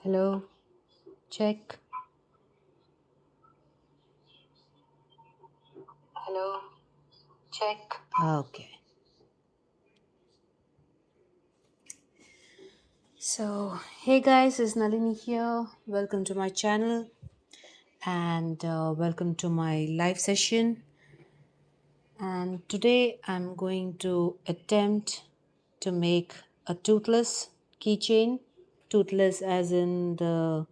Hello, check. Hello, check. Okay. So, hey guys, it's Nalini here. Welcome to my channel and welcome to my live session. And today I'm going to attempt to make a toothless keychain. Toothless, as in the,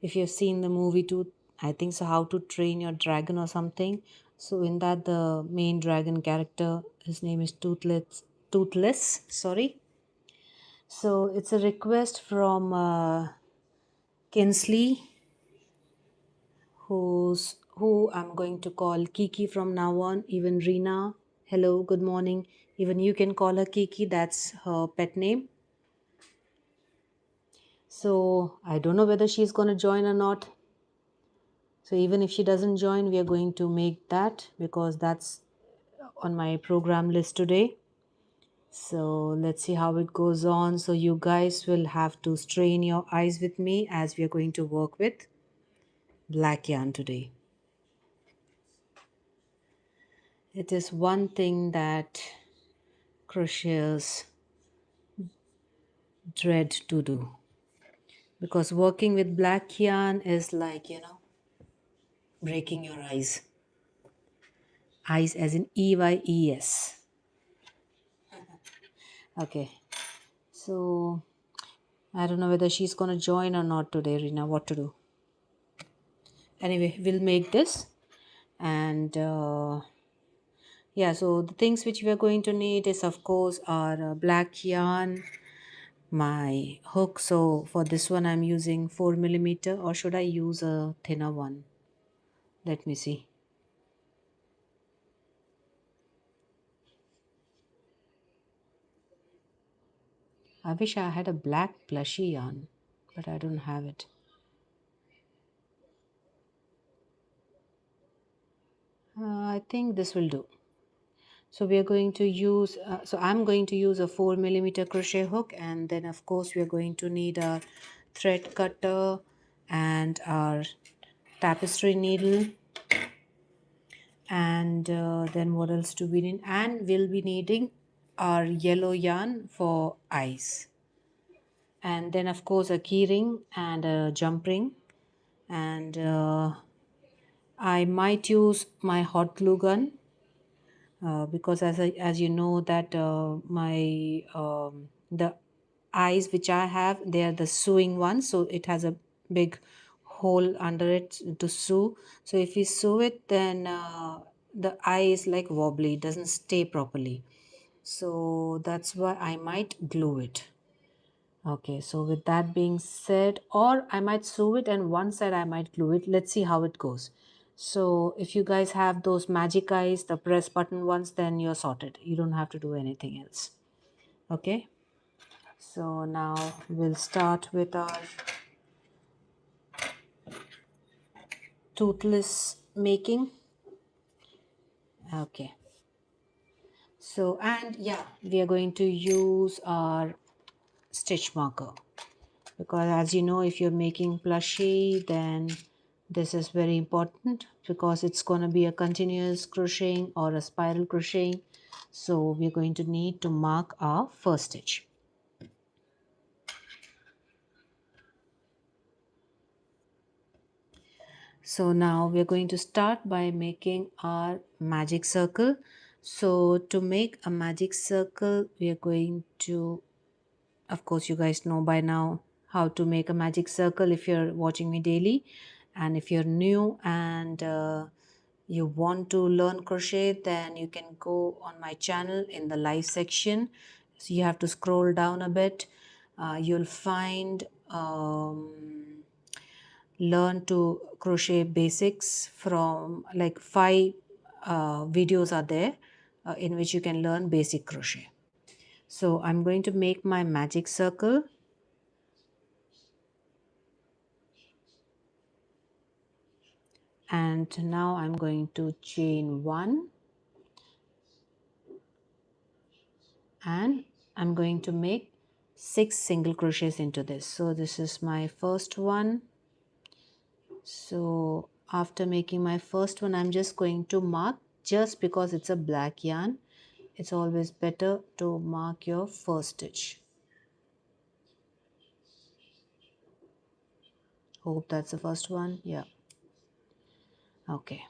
if you've seen the movie Tooth, I think so, How to Train Your Dragon or something. So in that, the main dragon character, his name is Toothless. Toothless, sorry. So it's a request from Kinsley, who I'm going to call Kiki from now on. Even Rina, hello, good morning. Even you can call her Kiki, that's her pet name. So I don't know whether she's going to join or not. So even if she doesn't join, we are going to make that because that's on my program list today. So let's see how it goes on. So you guys will have to strain your eyes with me as we are going to work with black yarn today. It is one thing that crocheters dread to do because working with black yarn is like, breaking your eyes. Eyes as in EYES. Okay, so I don't know whether she's gonna join or not today, Rina. What to do? Anyway, we'll make this, and yeah. So the things which we are going to need is, of course, our black yarn, my hook. So for this one, I'm using 4mm, or should I use a thinner one? Let me see. I wish I had a black plushy yarn, but I don't have it. I think this will do. So we are going to use, so I'm going to use a 4mm crochet hook, and then of course we are going to need a thread cutter and our tapestry needle, and then what else do we need? And we'll be needing our yellow yarn for eyes, and then of course a key ring and a jump ring, and I might use my hot glue gun because as you know that my the eyes which I have, they are the sewing ones, so it has a big hole under it to sew. So if we sew it, then the eye is like wobbly, it doesn't stay properly. So that's why I might glue it. Okay, so with that being said, or I might sew it and one side I might glue it. Let's see how it goes. So if you guys have those magic eyes, the press button ones, then you're sorted. You don't have to do anything else. Okay, so now we'll start with our toothless making. Okay, so and yeah, we are going to use our stitch marker, because as you know, if you're making plushie, then this is very important because it's going to be a continuous crocheting or a spiral crocheting. So we're going to need to mark our first stitch. So now we're going to start by making our magic circle. So to make a magic circle, we are going to, of course, you guys know by now how to make a magic circle if you're watching me daily. And if you're new and you want to learn crochet, then you can go on my channel in the live section. So you have to scroll down a bit. You'll find learn to crochet basics from like 5 videos are there in which you can learn basic crochet. So I'm going to make my magic circle, and now I'm going to chain 1, and I'm going to make 6 single crochets into this. So this is my first one. So after making my first one, I'm just going to mark, just because it's a black yarn, it's always better to mark your first stitch. Hope that's the first one. Yeah. Okay.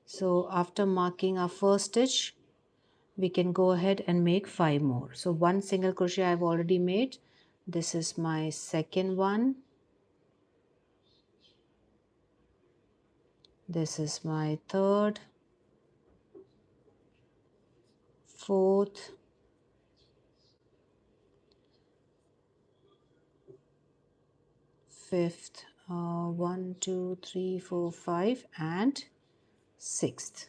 So after marking our first stitch, we can go ahead and make 5 more. So 1 single crochet I've already made. This is my second one. This is my third, fourth, fifth, 1, 2, 3, 4, 5, and sixth.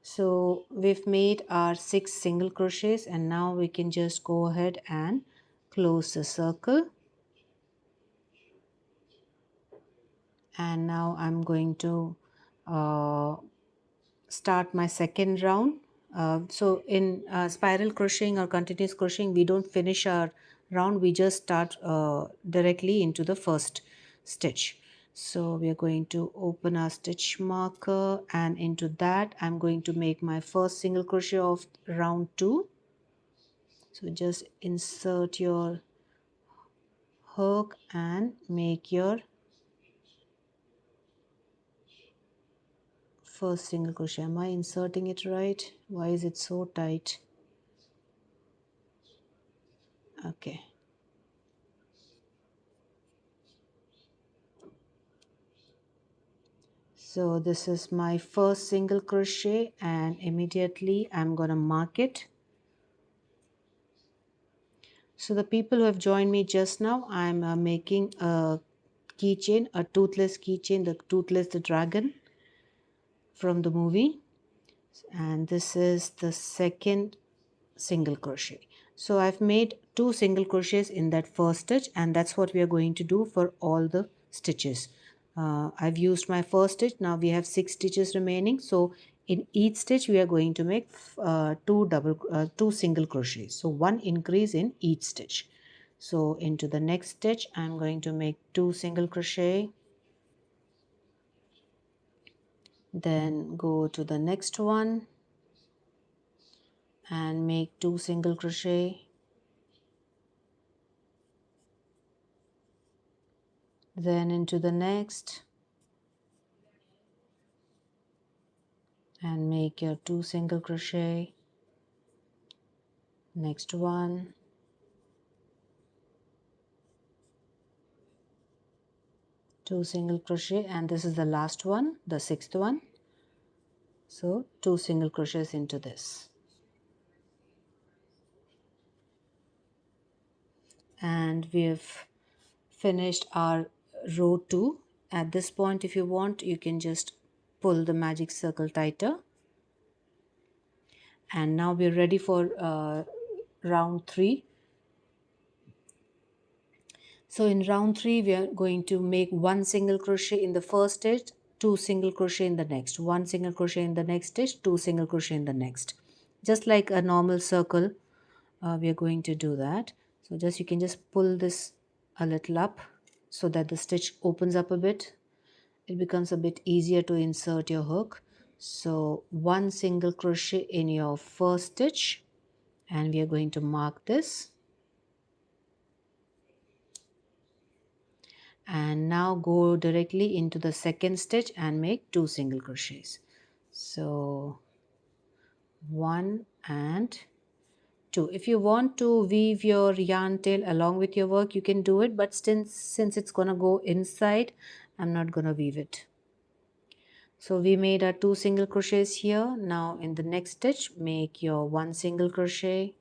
So we've made our 6 single crochets, and now we can just go ahead and close the circle. And now I'm going to start my second round. So in spiral crocheting or continuous crocheting, we don't finish our round, we just start directly into the first stitch. So we are going to open our stitch marker, and into that I'm going to make my first single crochet of round 2. So just insert your hook and make your first single crochet. Am I inserting it right? Why is it so tight? Okay. So this is my first single crochet, and immediately I'm gonna mark it. So the people who have joined me just now, I'm making a keychain, a toothless keychain, the toothless the dragon from the movie, and this is the second single crochet. So I've made 2 single crochets in that first stitch, and that's what we are going to do for all the stitches. I've used my first stitch. Now we have 6 stitches remaining, so in each stitch we are going to make 2 single crochets, so 1 increase in each stitch. So into the next stitch I'm going to make 2 single crochet, then go to the next one and make 2 single crochet, then into the next and make your 2 single crochet, next one, 2 single crochet, and this is the last one, the 6th one. So 2 single crochets into this, and we've finished our row 2. At this point, if you want, you can just pull the magic circle tighter, and now we're ready for round 3. So in round 3 we are going to make 1 single crochet in the first stitch, 2 single crochet in the next, 1 single crochet in the next stitch, 2 single crochet in the next, just like a normal circle. We are going to do that. So just you can just pull this a little up so that the stitch opens up a bit. It becomes a bit easier to insert your hook. So 1 single crochet in your first stitch, and we are going to mark this. And now go directly into the second stitch and make 2 single crochets. So 1 and 2. If you want to weave your yarn tail along with your work, you can do it, but since it's gonna go inside, I'm not gonna weave it. So we made our 2 single crochets here. Now in the next stitch, make your 1 single crochet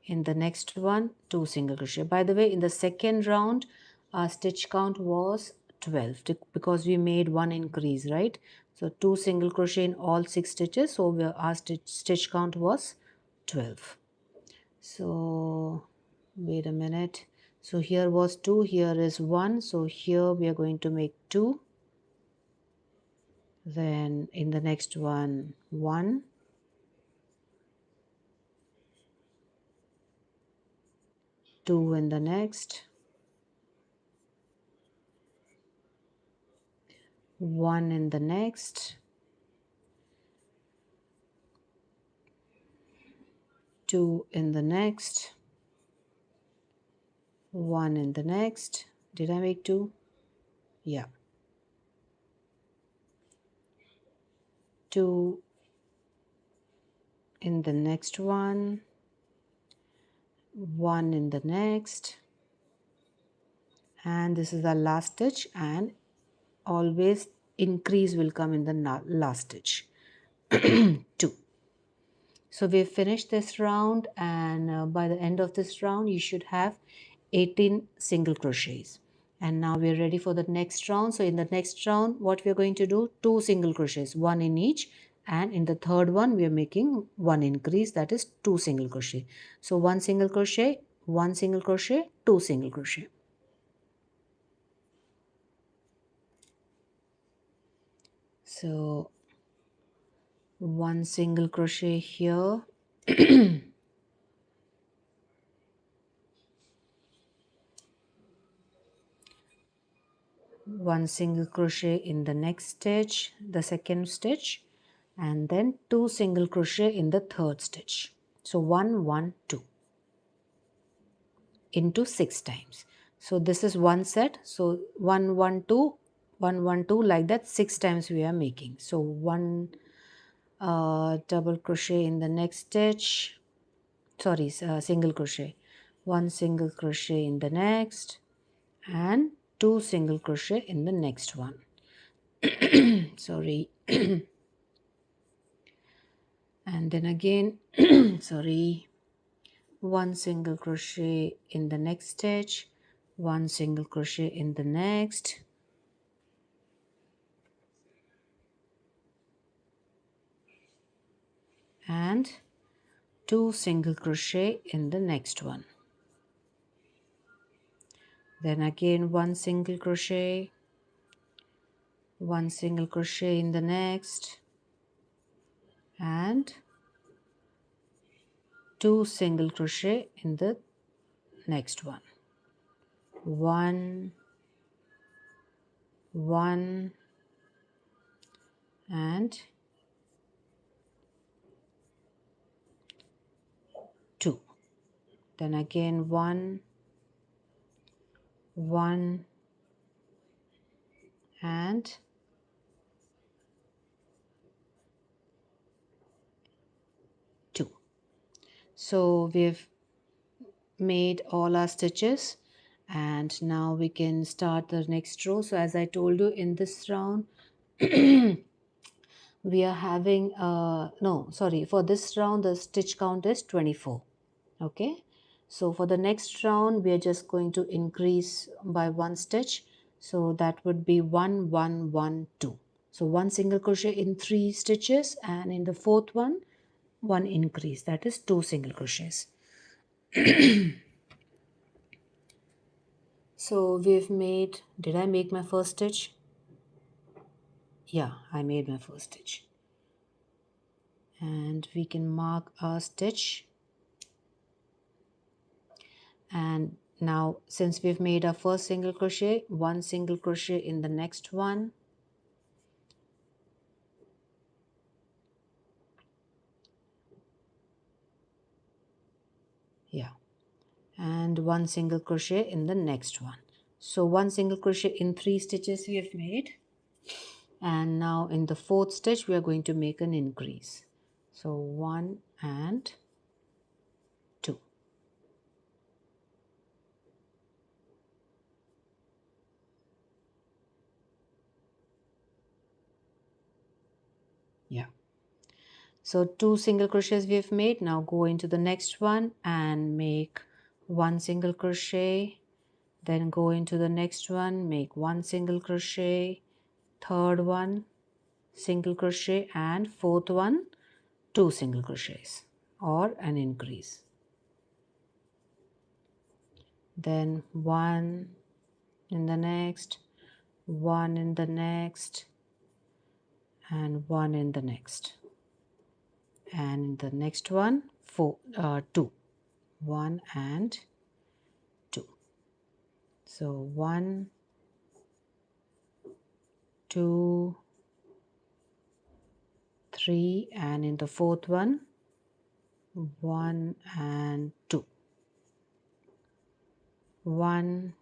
in the next one 2 single crochet. By the way, in the second round our stitch count was 12 because we made one increase, right? So 2 single crochet in all 6 stitches, so our stitch count was 12. So wait a minute, so here was 2, here is 1, so here we are going to make 2, then in the next one 1, 2 in the next, 1 in the next, 2 in the next, 1 in the next. Did I make 2? Yeah. 2 in the next one, 1 in the next, and this is the last stitch, and always increase will come in the last stitch. 2. So we've finished this round, and by the end of this round you should have 18 single crochets. And now we're ready for the next round. So in the next round what we're going to do, 2 single crochets, 1 in each, and in the third one we are making 1 increase, that is 2 single crochet. So 1 single crochet, 1 single crochet, 2 single crochet. So 1 single crochet here, 1 single crochet in the next stitch, the second stitch, and then 2 single crochet in the third stitch. So 1 1 2 into 6 times. So this is one set, so 1 1 2 1 1 2, like that 6 times we are making. So 1 double crochet in the next stitch, sorry, single crochet, 1 single crochet in the next, and 2 single crochet in the next one. Sorry. And then again sorry, 1 single crochet in the next stitch, 1 single crochet in the next, and 2 single crochet in the next one. Then again 1 single crochet, 1 single crochet in the next, and 2 single crochet in the next one. 1 1 and 2. Then again 1 1 and 2. So we've made all our stitches, and now we can start the next row. So as I told you, in this round we are having no, sorry, for this round the stitch count is 24. Okay, so for the next round we are just going to increase by 1 stitch, so that would be 1 1 1 2. So 1 single crochet in 3 stitches, and in the fourth one 1 increase, that is 2 single crochets. So we've made, did I make my first stitch? Yeah, I made my first stitch. And we can mark our stitch. And now since we've made our first single crochet, 1 single crochet in the next one. Yeah. And 1 single crochet in the next one. So 1 single crochet in 3 stitches we have made. And now in the fourth stitch we are going to make an increase. So 1 and 2. Yeah. So 2 single crochets we have made. Now go into the next one and make 1 single crochet, then go into the next one, make 1 single crochet, third one single crochet, and fourth one 2 single crochets or an increase. Then 1 in the next, 1 in the next, and 1 in the next, and in the next one 2, 1 and 2. So 1, 2, 3, and in the fourth one 1 and 2, 1,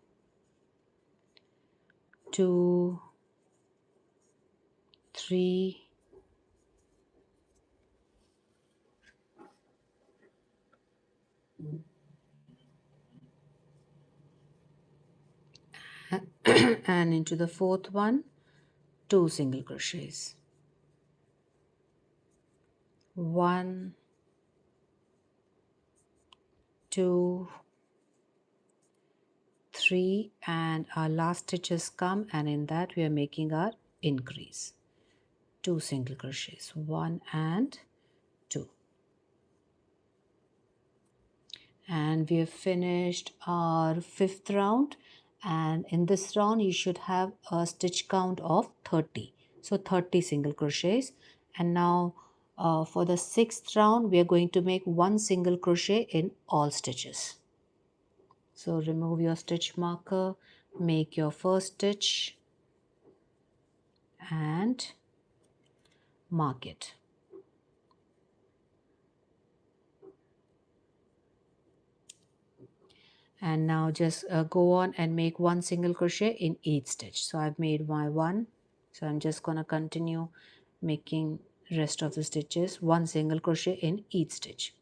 2, 3, and into the fourth one 2 single crochets, 1, 2, 3, and our last stitches come, and in that we are making our increase, 2 single crochets, 1 and 2. And we have finished our 5th round, and in this round you should have a stitch count of 30, so 30 single crochets. And now for the 6th round we are going to make 1 single crochet in all stitches. So remove your stitch marker, make your first stitch and mark it. And now just go on and make 1 single crochet in each stitch. So I've made my 1, so I'm just gonna continue making rest of the stitches 1 single crochet in each stitch.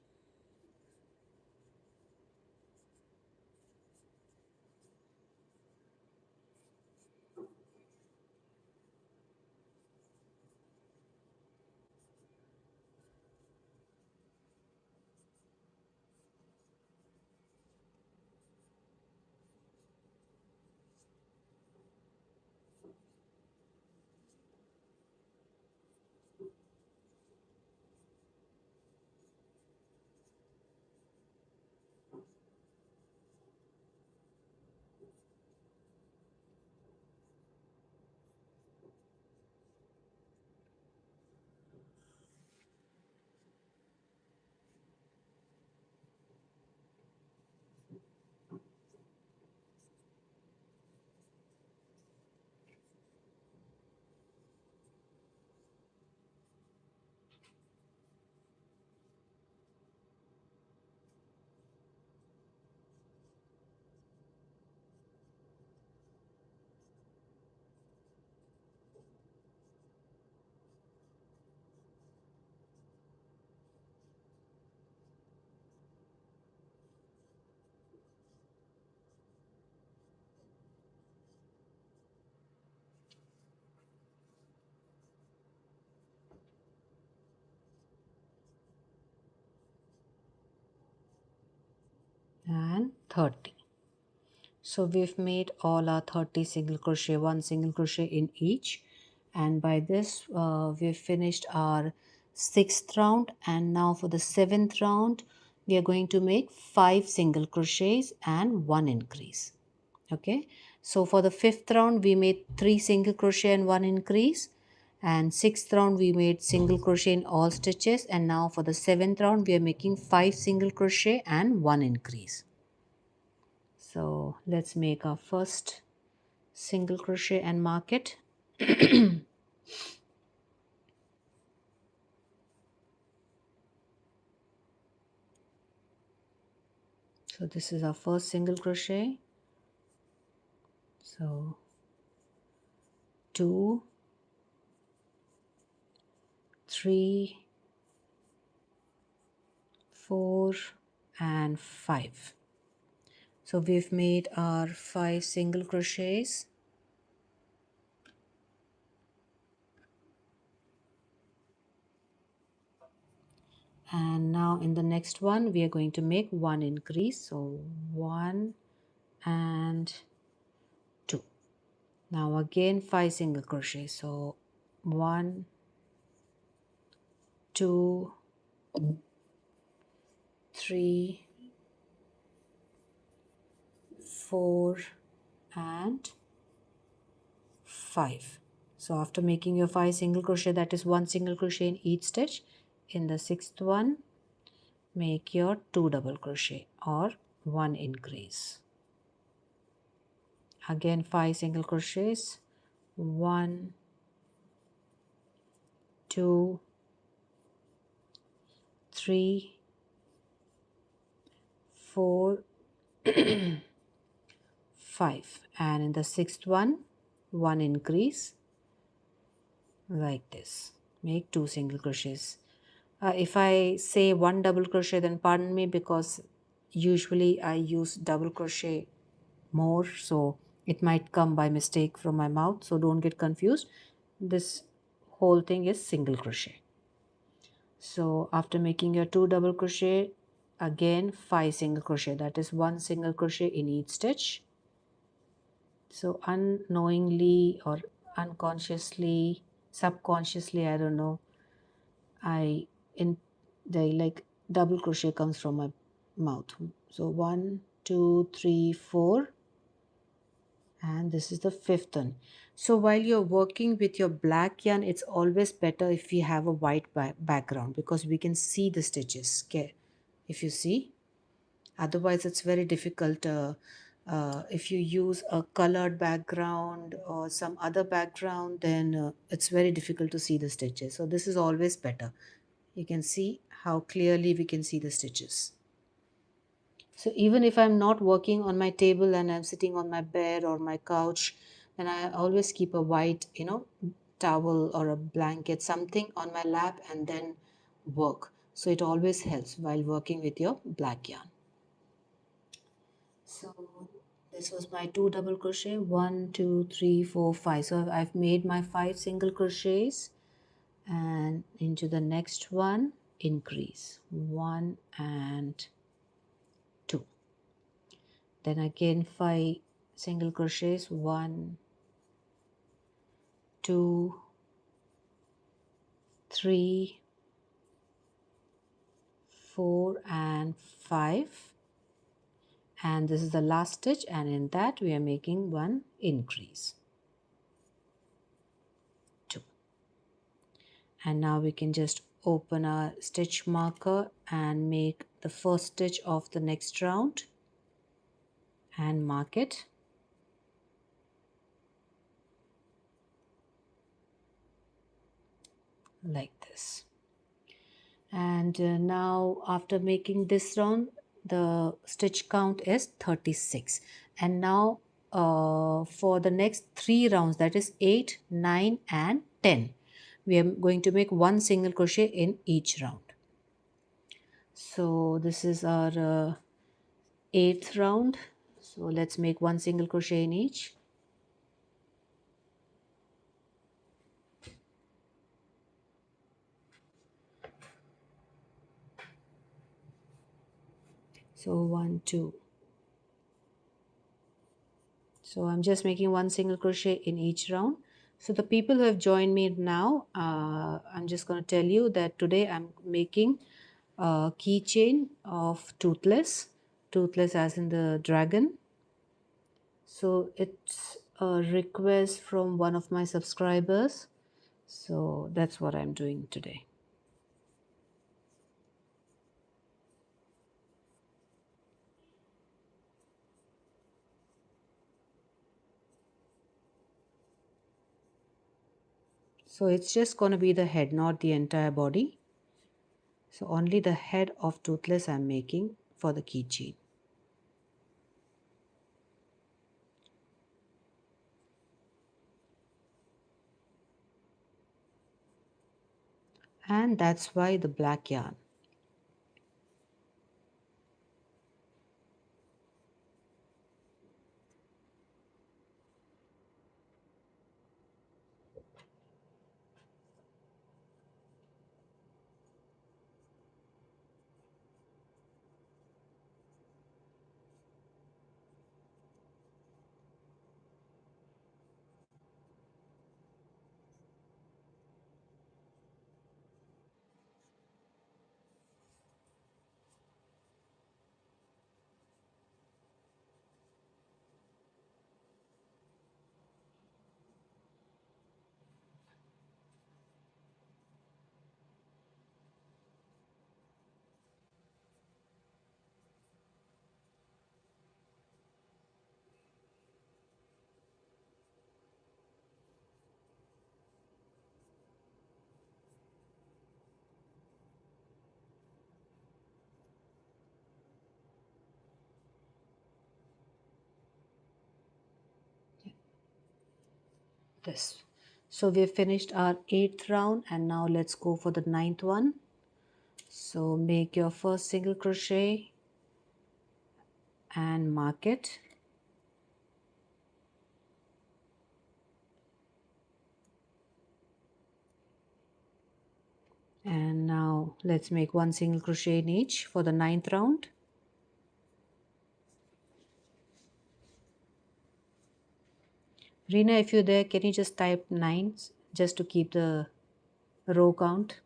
And 30. So we've made all our 30 single crochet, 1 single crochet in each, and by this we've finished our 6th round. And now for the 7th round we are going to make 5 single crochets and 1 increase. Okay, so for the 5th round we made 3 single crochet and 1 increase, and 6th round we made single crochet in all stitches, and now for the 7th round we are making 5 single crochet and 1 increase. So let's make our first single crochet and mark it. So this is our first single crochet. So 2, 3, 4, and 5. So we've made our 5 single crochets. And now in the next one we are going to make one increase, so 1 and 2. Now again 5 single crochet, so 1, 2, 3, 4 and 5. So after making your 5 single crochet, that is 1 single crochet in each stitch, in the sixth one make your 2 double crochet or 1 increase. Again 5 single crochets, 1, 2, 3, 4, 5, and in the sixth one increase, like this. Make 2 single crochets. If I say 1 double crochet, then pardon me, because usually I use double crochet more, so it might come by mistake from my mouth, so don't get confused. This whole thing is single crochet. So after making your 2 double crochet, again 5 single crochet, that is 1 single crochet in each stitch. So unknowingly or unconsciously, subconsciously, I don't know, I in the like double crochet comes from my mouth. So 1, 2, 3, 4, and this is the fifth one. So while you're working with your black yarn, it's always better if you have a white background, because we can see the stitches. Okay, if you see, otherwise it's very difficult. If you use a colored background or some other background, then it's very difficult to see the stitches. So this is always better. You can see how clearly we can see the stitches. So even if I'm not working on my table and I'm sitting on my bed or my couch, then I always keep a white, towel or a blanket, something on my lap, and then work. So it always helps while working with your black yarn. So this was my 2 double crochet, 1, 2, 3, 4, 5. So I've made my 5 single crochets, and into the next one increase 1 and 2. Then again 5 single crochets, 1, 2, 3, 4 and 5, and this is the last stitch, and in that we are making one increase, 2. And now we can just open our stitch marker and make the first stitch of the next round and mark it like this. And now after making this round, the stitch count is 36, and now for the next 3 rounds, that is 8, 9 and 10, we are going to make 1 single crochet in each round. So this is our 8th round, so let's make 1 single crochet in each. So 1, 2. So I'm just making 1 single crochet in each round. So the people who have joined me now, I'm just going to tell you that today I'm making a keychain of toothless, toothless as in the dragon. So it's a request from one of my subscribers. So that's what I'm doing today. So it's just going to be the head, not the entire body. So only the head of toothless I'm making for the keychain. And that's why the black yarn. this. So we have finished our 8th round, and now let's go for the 9th one. So make your first single crochet and mark it. And now let's make one single crochet in each for the 9th round. Rena, if you're there, can you just type 9 just to keep the row count?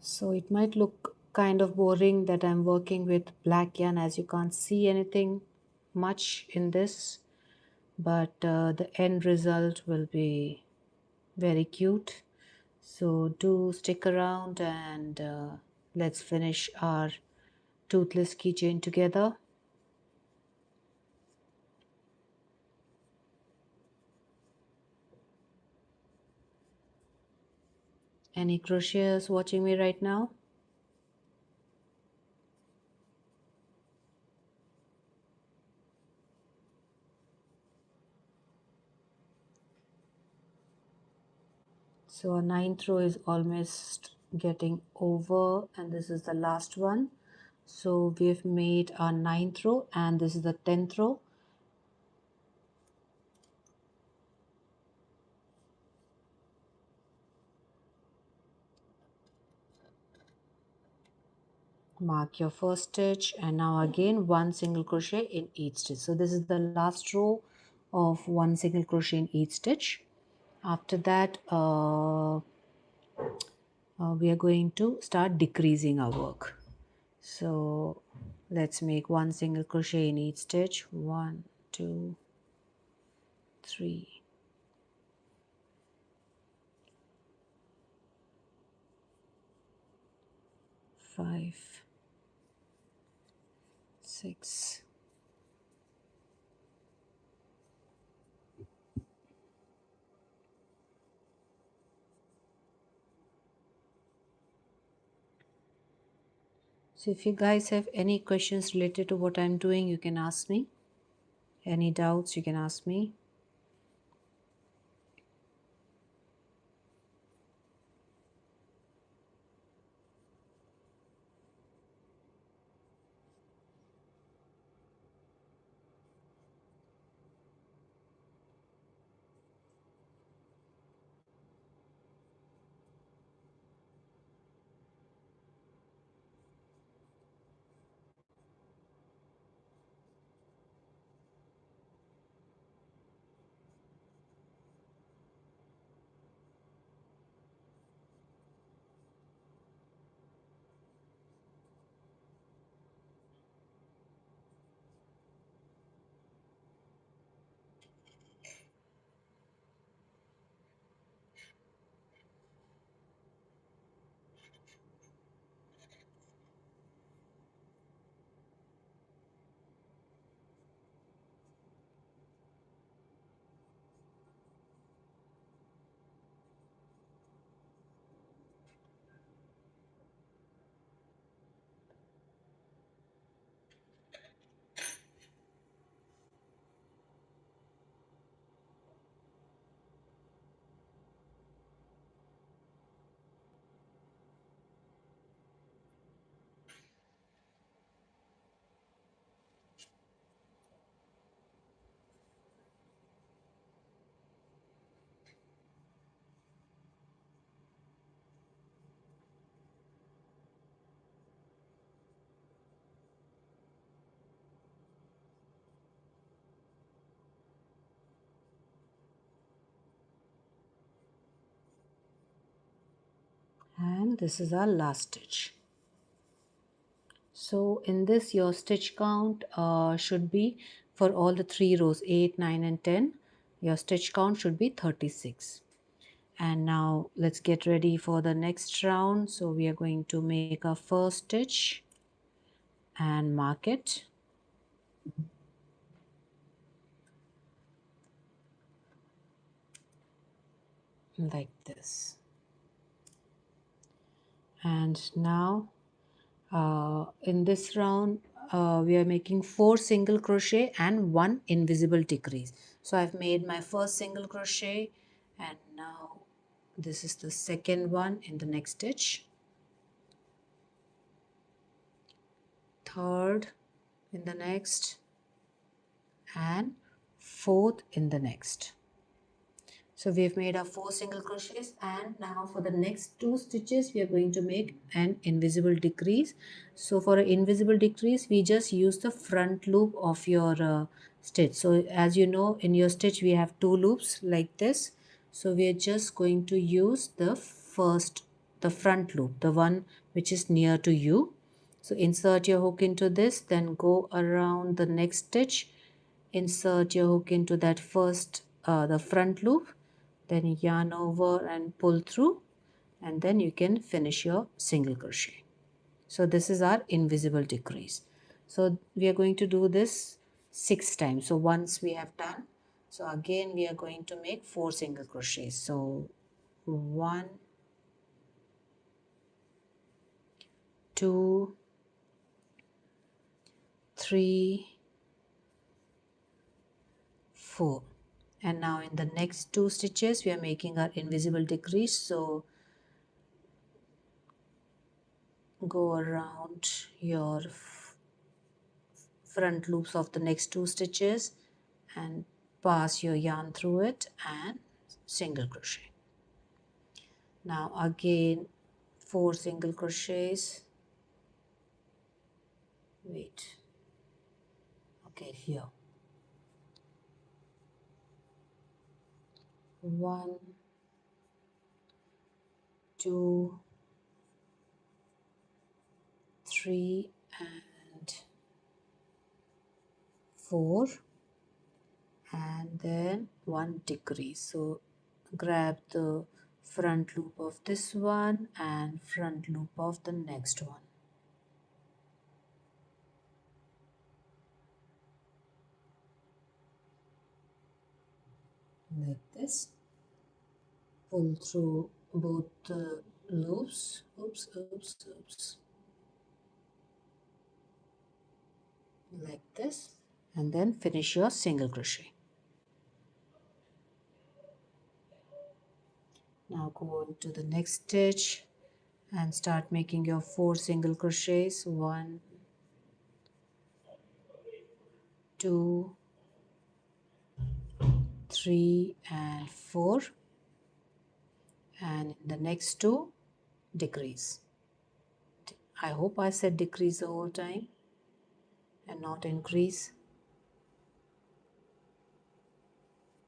So it might look kind of boring that I'm working with black yarn, as you can't see anything much in this, but the end result will be very cute. So do stick around, and let's finish our toothless keychain together. Any crocheters watching me right now? So our 9th row is almost getting over, and this is the last one. So we've made our 9th row, and this is the 10th row. Mark your first stitch, and now again one single crochet in each stitch. So this is the last row of one single crochet in each stitch. After that we are going to start decreasing our work. So let's make one single crochet in each stitch. 1, 2, 3, 5, 6. So if you guys have any questions related to what I'm doing, you can ask me. Any doubts, you can ask me. then this is our last stitch. So in this, your stitch count should be, for all the 3 rows 8, 9 and 10, your stitch count should be 36. And now let's get ready for the next round. So we are going to make our first stitch and mark it like this. And now in this round we are making 4 single crochet and 1 invisible decrease. So I've made my first single crochet, and now this is the second one in the next stitch, third in the next, and fourth in the next. So we've made our 4 single crochets, and now for the next 2 stitches we are going to make an invisible decrease. So for an invisible decrease, we just use the front loop of your stitch. So as you know, in your stitch we have 2 loops like this. So we are just going to use the front loop, the one which is near to you. So insert your hook into this, then go around the next stitch, insert your hook into that the front loop, then yarn over and pull through, and then you can finish your single crochet. So this is our invisible decrease. So we are going to do this 6 times. So once we have done, so again we are going to make 4 single crochets. So 1, 2, 3, 4. And now in the next 2 stitches we are making our invisible decrease. So go around your front loops of the next 2 stitches and pass your yarn through it and single crochet. Now again 4 single crochets. Wait, okay, here 1, 2, 3 and 4, and then 1 decrease. So grab the front loop of this one and front loop of the next one, like this. Pull through both the loops, oops, like this, and then finish your single crochet. Now go into the next stitch and start making your 4 single crochets. 1, 2, 3 and 4, and in the next 2 decrease. I hope I said decrease the whole time and not increase,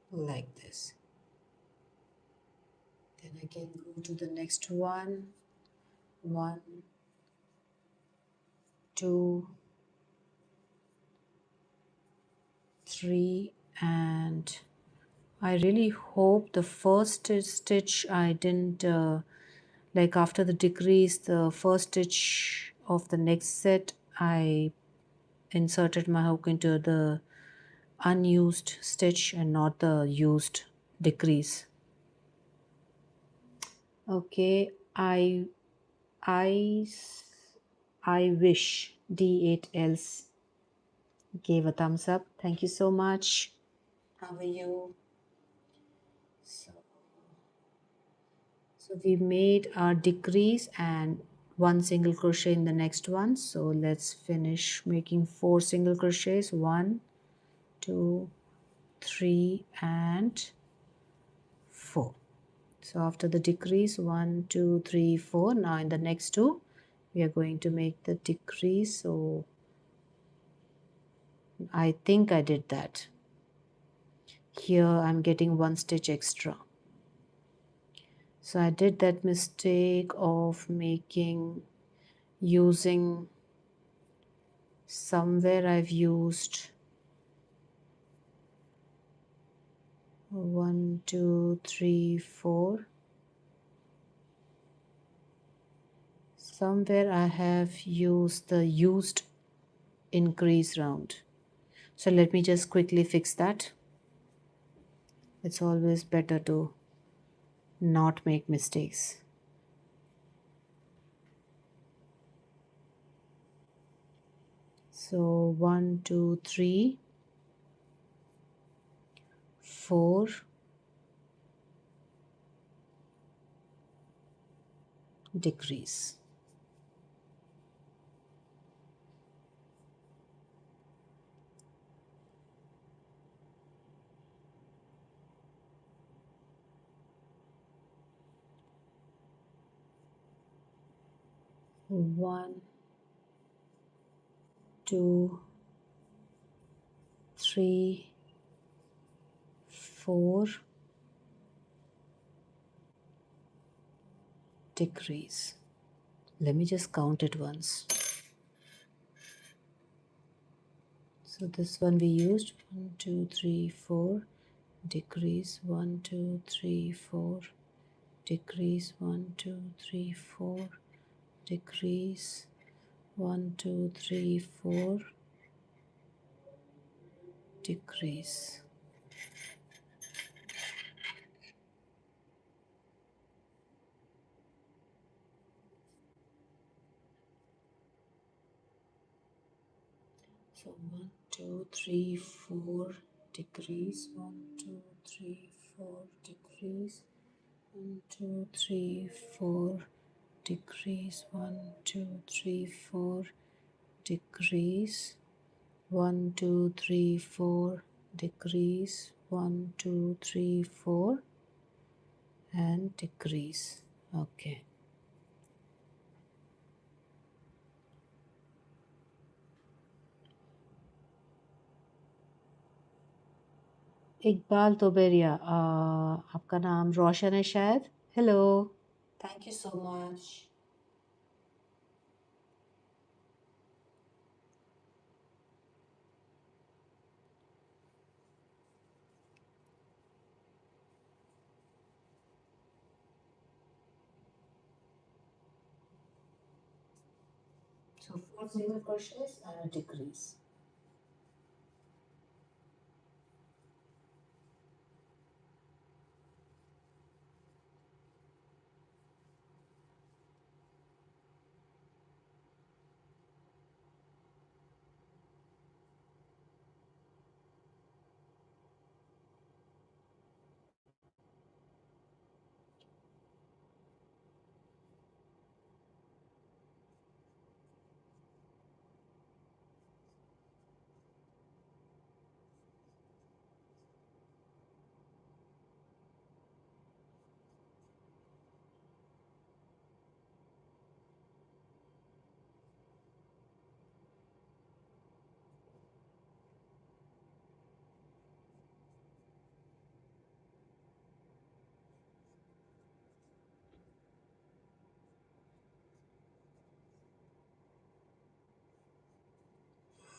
like this. Then again go to the next one. 1, 2, 3, and I really hope the first stitch I didn't like after the decrease, the first stitch of the next set I inserted my hook into the unused stitch and not the used decrease. Okay, I wish D8Ls gave a thumbs up. Thank you so much. How are you? So we made our decrease and 1 single crochet in the next one. So let's finish making 4 single crochets. 1, 2, 3 and 4. So after the decrease, 1, 2, 3, 4. Now in the next 2 we are going to make the decrease. So I think I did that. Here I'm getting 1 stitch extra. So I did that mistake of using, somewhere I've used 1, 2, 3, 4. Somewhere I have used the used increase round. So let me just quickly fix that. It's always better to not make mistakes. So 1, 2, 3, 4, decrease. One, 2, 3, 4, decrease. Let me just count it once. So this one we used 1, 2, 3, 4, decrease 1, 2, 3, 4, decrease 1, 2, 3, 4, decrease 1, 2, 3, 4, decrease. So 1, 2, 3, 4, decrease 1, 2, 3, 4, decrease 1, 2, 3, 4, decrease 1, 2, 3, 4, decrease 1, 2, 3, 4, decrease 1, 2, 3, 4, and decrease. Okay. Iqbal तोबेरिया, आपका नाम रोशन है शायद. Hello. Thank you so much. So 4 single crochets and a decrease.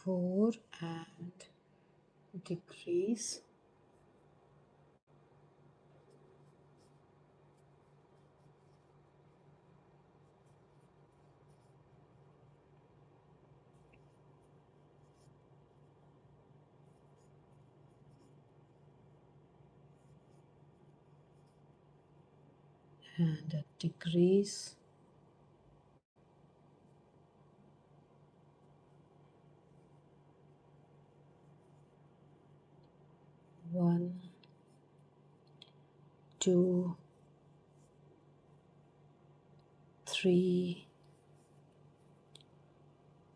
Four and decrease. And a decrease. One, two, three,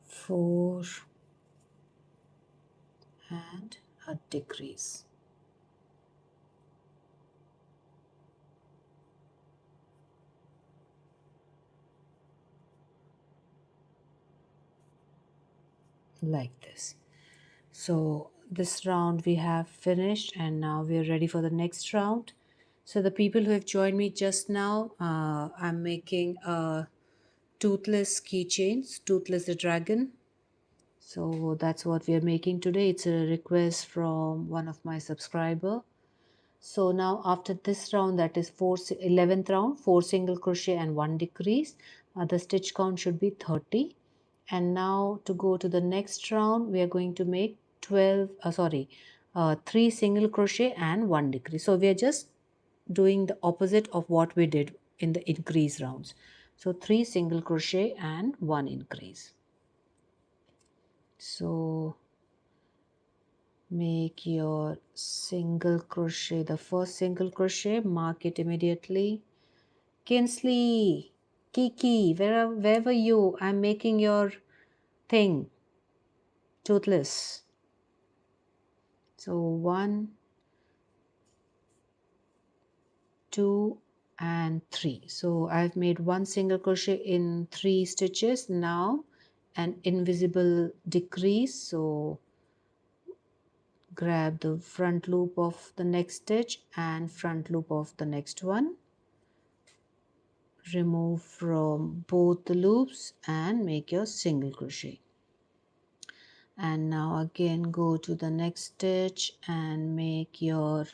4, and a decrease. Like this. So this round we have finished, and now we are ready for the next round. So the people who have joined me just now, I'm making a toothless keychains, toothless the dragon. So that's what we are making today. It's a request from one of my subscriber. So now after this round, that is 11th round, 4 single crochet and 1 decrease. The stitch count should be 30. And now to go to the next round, we are going to make 3 single crochet and 1 decrease. So we are just doing the opposite of what we did in the increase rounds. So 3 single crochet and 1 increase. So make your single crochet, the first single crochet, mark it immediately. Kinsley, Kiki, wherever you, I'm making your thing, toothless. So 1, 2 and 3. So I've made 1 single crochet in 3 stitches. Now an invisible decrease, so grab the front loop of the next stitch and front loop of the next one, remove from both the loops and make your single crochet. And now again go to the next stitch and make your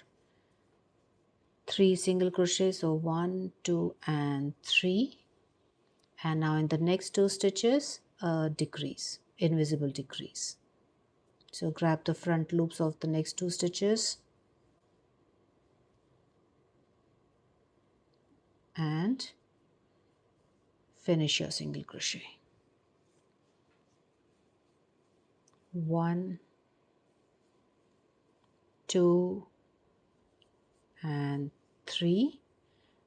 3 single crochet, so 1, 2 and 3. And now in the next 2 stitches a decrease, invisible decrease. So grab the front loops of the next 2 stitches and finish your single crochet. 1, 2 and 3.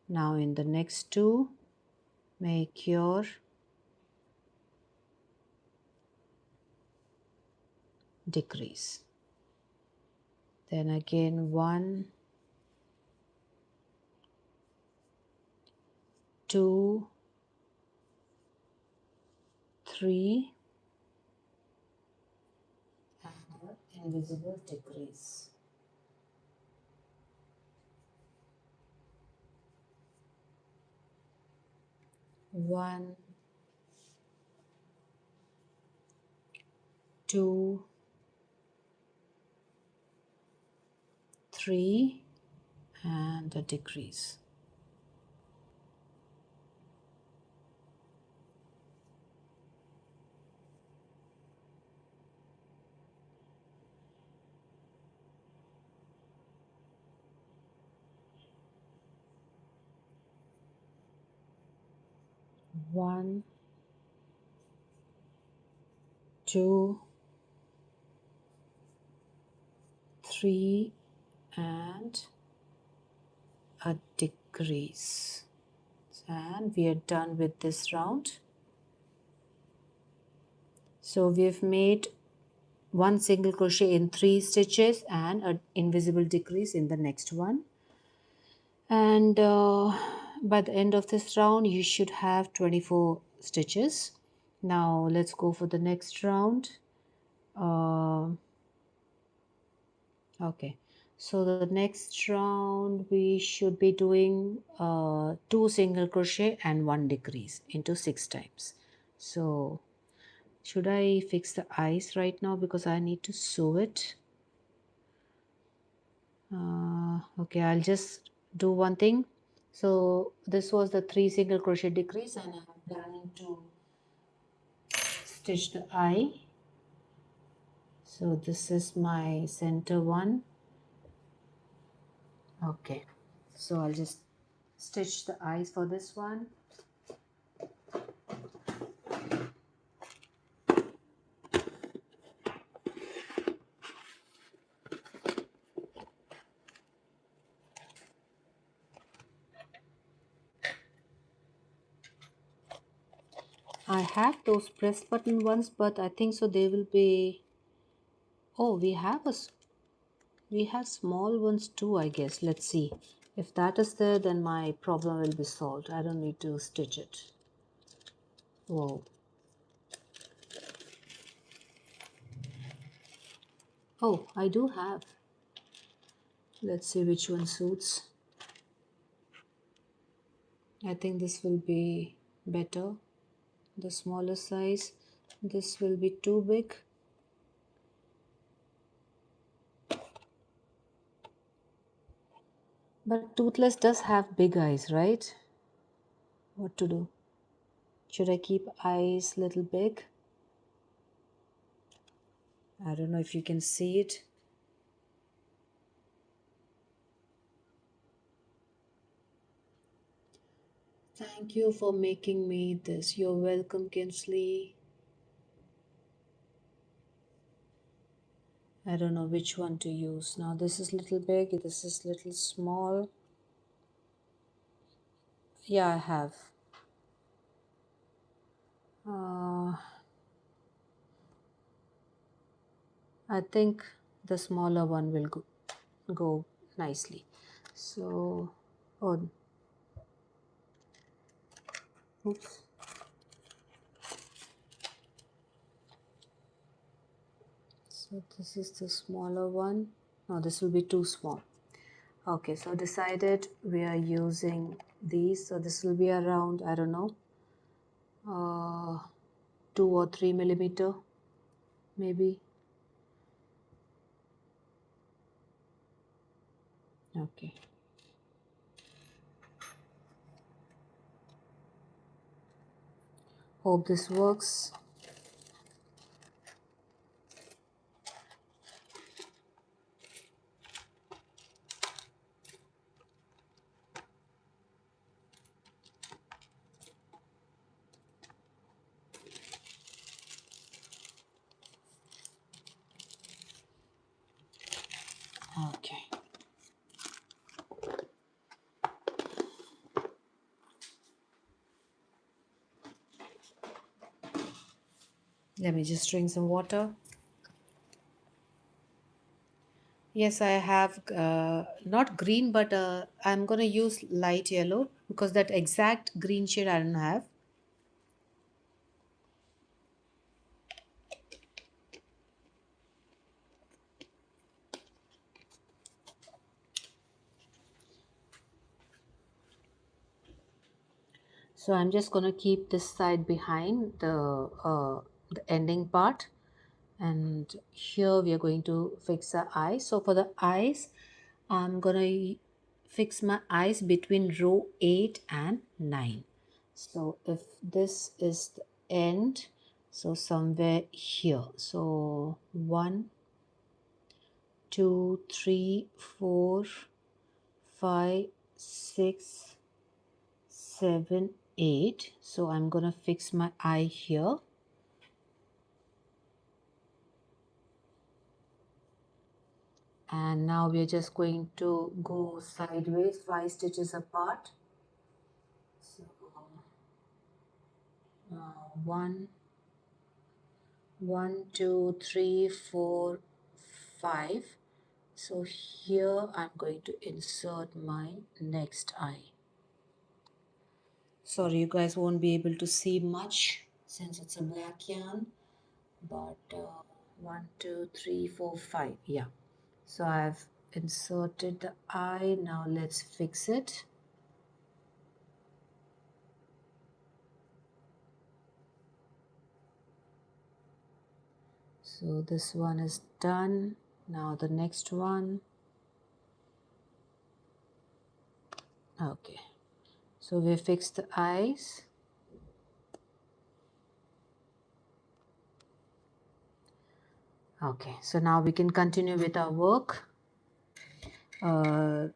Now in the next 2 make your decrease. Then again 1, 2, 3 and invisible decrease. One, 2, 3 and a decrease. One, 2, 3 and a decrease. And we are done with this round. So we've made 1 single crochet in 3 stitches and an invisible decrease in the next one. And by the end of this round you should have 24 stitches. Now let's go for the next round. Okay, so the next round we should be doing 2 single crochet and 1 decrease into 6 times. So should I fix the eyes right now because I need to sew it? Okay, I'll just do one thing. So this was the 3 single crochet decrease and I'm planning to stitch the eye. So this is my center one. Okay, so I'll just stitch the eyes for this one. I have those press button ones, but I think so they will be, oh, we have small ones too, I guess. Let's see. If that is there, then my problem will be solved. I don't need to stitch it. Whoa. Oh, I do have. Let's see which one suits. I think this will be better, the smaller size. This will be too big. But Toothless does have big eyes, right? What to do? Should I keep eyes little big? I don't know if you can see it. Thank you for making me this. You're welcome, Kinsley. I don't know which one to use. Now this is little big, this is little small. Yeah, I have. I think the smaller one will go nicely. So, oh, oops. So this is the smaller one. No, this will be too small. Okay, so decided we are using these. So this will be around, I don't know, 2 or 3 millimeter, maybe. Okay. Hope this works. Okay. Let me just drink some water. Yes, I have not green, but I'm gonna use light yellow because that exact green shade I don't have. So I'm just gonna keep this side behind the ending part, and here we are going to fix the eyes. So for the eyes, I'm gonna fix my eyes between row 8 and 9. So if this is the end, so somewhere here. So 1, 2, 3, 4, 5, 6, 7, 8. So I'm gonna fix my eye here. And now we're just going to go sideways 5 stitches apart. So 1, 1, 2, 3, 4, 5. So here I'm going to insert my next eye. Sorry, you guys won't be able to see much since it's a black yarn, but 1, 2, 3, 4, 5. Yeah. So I've inserted the eye. Now let's fix it. So this one is done. Now the next one. Okay. So we fixed the eyes. Okay. So now we can continue with our work. The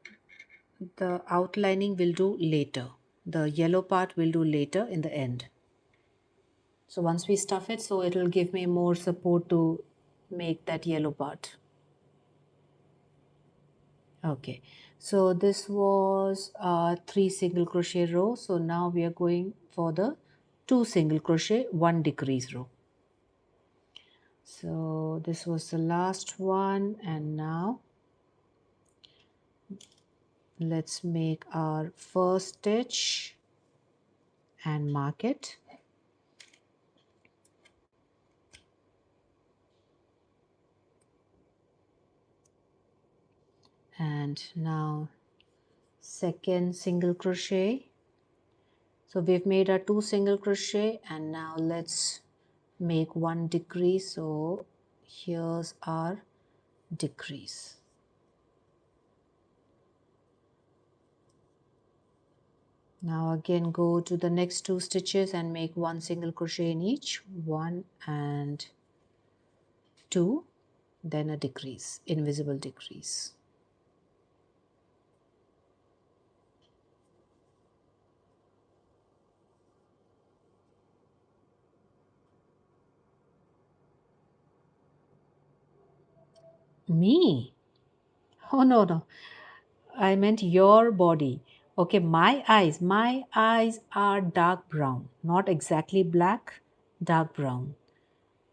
outlining will do later. The yellow part will do later in the end. So once we stuff it, so it will give me more support to make that yellow part. Okay, so this was 3 single crochet row. So now we are going for the 2 single crochet 1 decrease row. So this was the last one, and now let's make our first stitch and mark it. And now second single crochet So we've made our 2 single crochet, and now let's make 1 decrease. So here's our decrease. Now again go to the next 2 stitches and make 1 single crochet in each, 1 and 2, then a decrease, invisible decrease. Me? Oh, no. I meant your body. Okay, my eyes are dark brown, not exactly black, dark brown.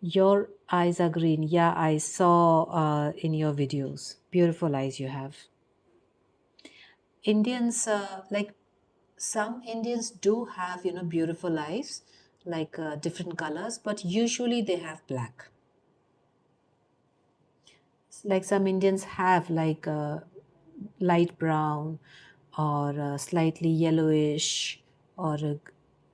Your eyes are green. Yeah, I saw in your videos. Beautiful eyes you have. Indians, like some Indians do have, beautiful eyes, like different colors, but usually they have black. Like some Indians have like light brown or slightly yellowish or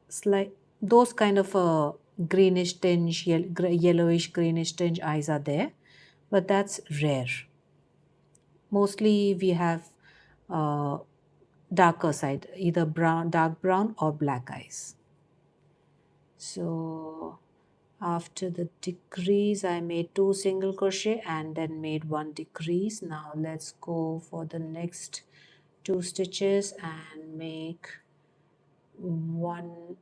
slight those kind of greenish tinge, yellowish greenish tinge eyes are there, but that's rare. Mostly we have uh, darker side, either brown, dark brown or black eyes. So after the decrease I made 2 single crochet and then made 1 decrease. Now let's go for the next 2 stitches and make 1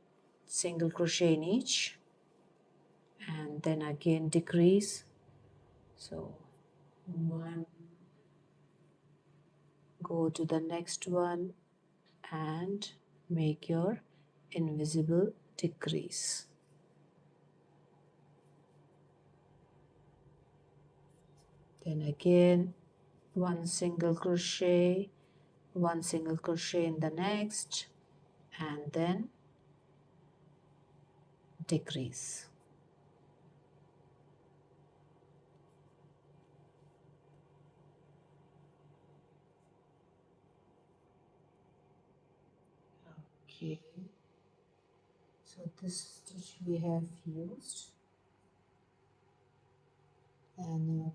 single crochet in each and then again decrease. So 1, go to the next one and make your invisible decrease. Then again 1 single crochet, 1 single crochet in the next and then decrease. Okay, so this stitch we have used, and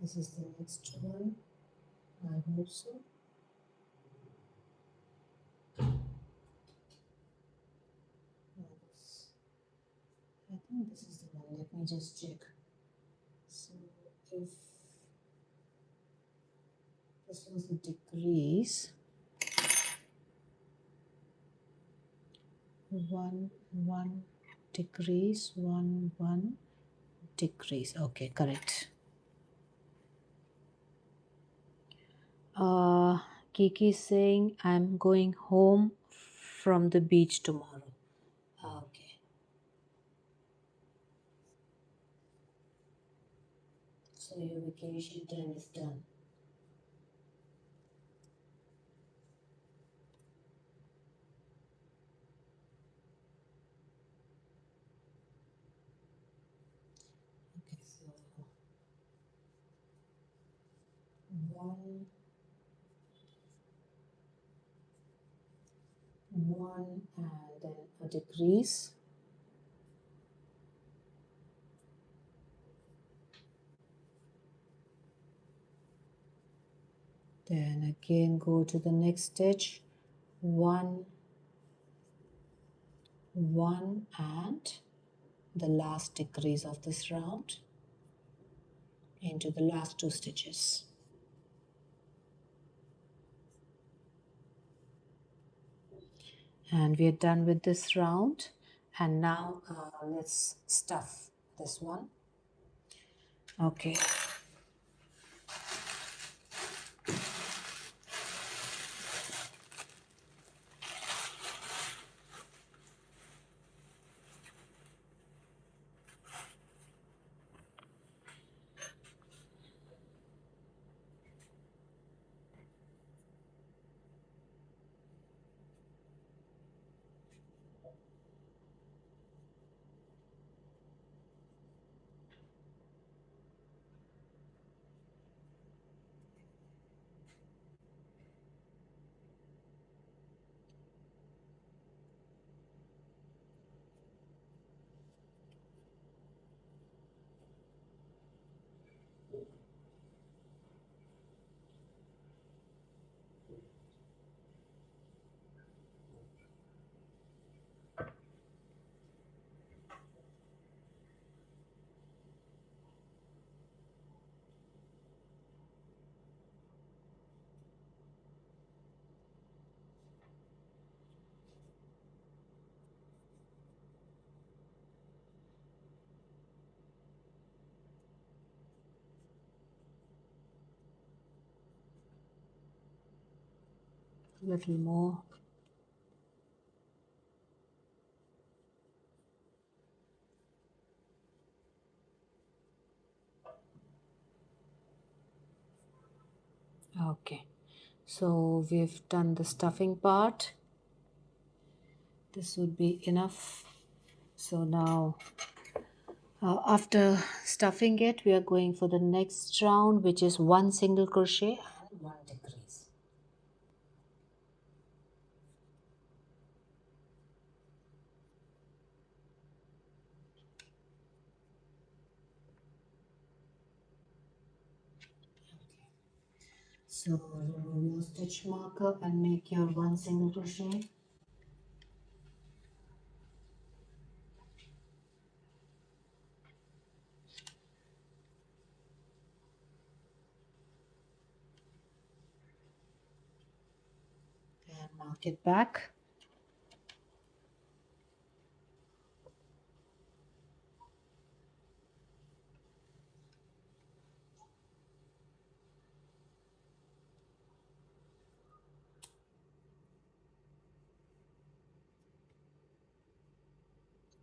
this is the next one. I hope so. I think this is the one. Let me just check. So if this was the decrease, 1 1 decrease, 1 1 decrease. Okay, correct. uh Kiki is saying I'm going home from the beach tomorrow. Okay, so your vacation time is done. Okay, so 1 1 and then a decrease. Then again go to the next stitch, 1 1 and the last decrease of this round into the last 2 stitches. And we are done with this round, and now let's stuff this one. Okay, little more. Okay, so we've done the stuffing part. This would be enough. So now after stuffing it, we are going for the next round, which is one single crochet and one decrease. So remove your stitch marker and make your one single crochet. And mark it back.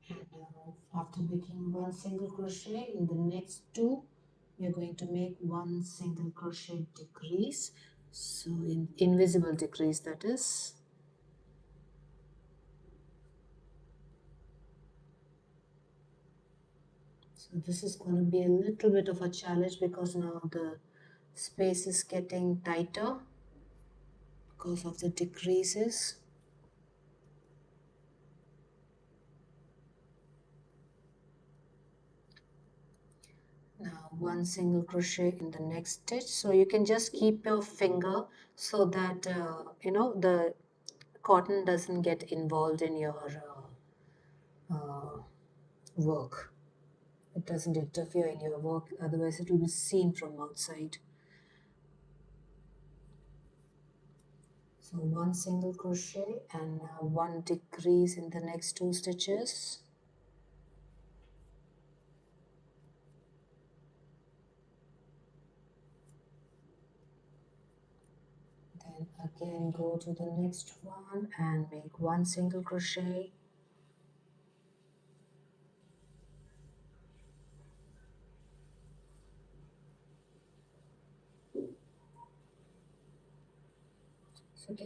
And now after making one single crochet in the next two, we are going to make one single crochet decrease. So in invisible decrease, that is. So this is going to be a little bit of a challenge because now the space is getting tighter because of the decreases. Now one single crochet in the next stitch. So you can just keep your finger so that the cotton doesn't get involved in your work. It doesn't interfere in your work, otherwise it will be seen from outside. So one single crochet and one decrease in the next two stitches. Then again go to the next one and make one single crochet. So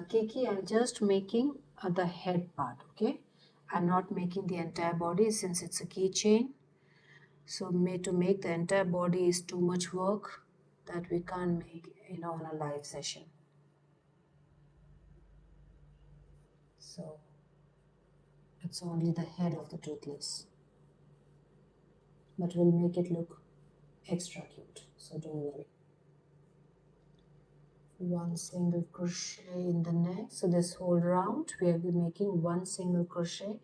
Kiki, I'm just making the head part, okay? I'm not making the entire body since it's a keychain. So to make the entire body is too much work that we can't make, on a live session. So it's only the head of the toothless. But we'll make it look extra cute, so don't worry. One single crochet in the next. So this whole round we are making one single crochet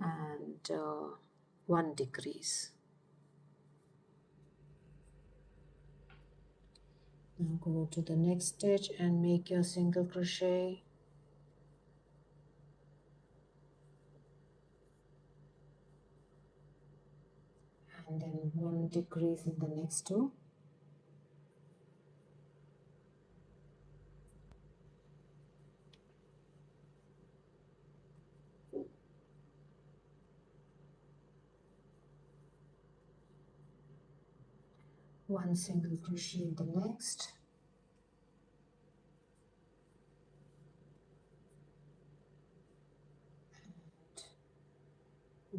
and one decrease. Now go to the next stitch and make your single crochet. And then one decrease in the next two. One single crochet in the next. And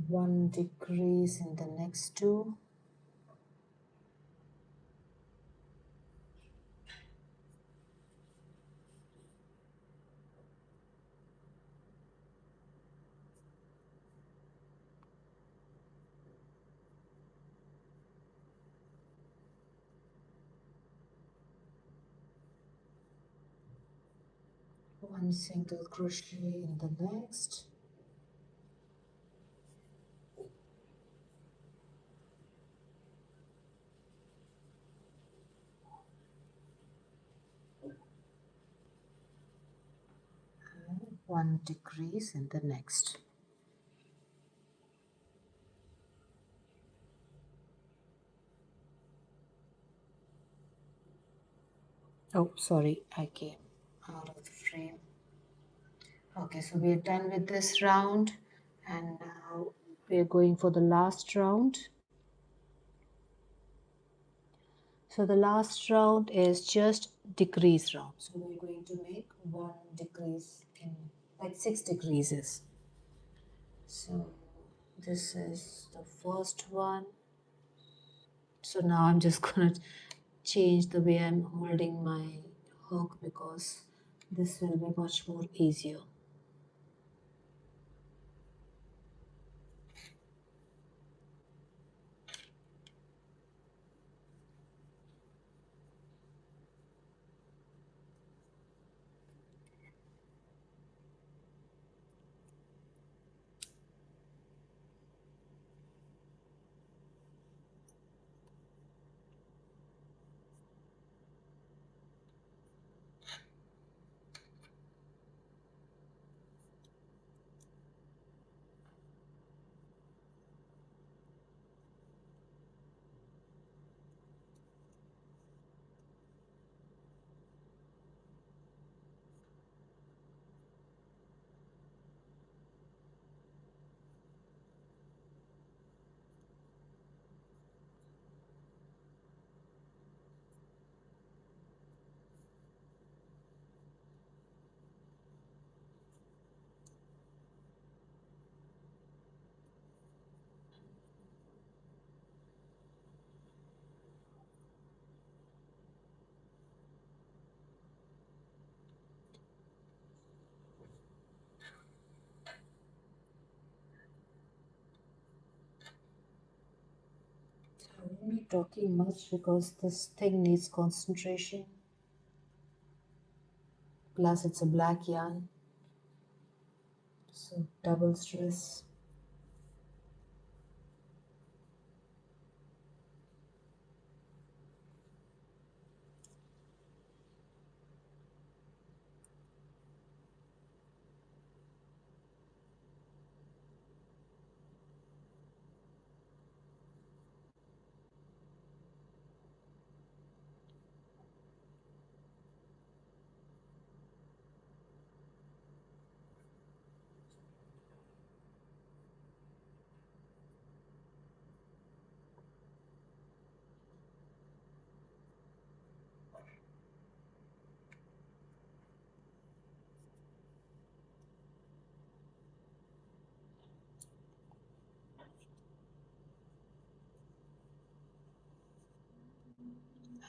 one decrease in the next two. One single crochet in the next. And one decrease in the next. Oh, sorry, I came out of the frame. Okay, so we are done with this round, and now we are going for the last round. So the last round is just decrease round. So we're going to make one decrease in like 6 decreases. So this is the first one. So now I'm just gonna change the way I'm holding my hook because this will be much more easier. I won't be talking much because this thing needs concentration. Plus it's a black yarn, so double stress.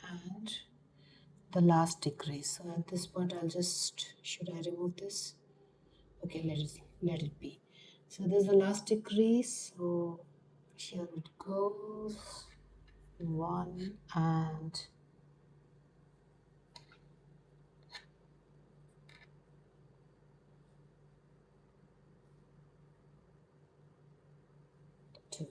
And the last decrease. So at this point I'll just, should I remove this? Okay, let it be. So there's the last decrease. So here it goes. One and two.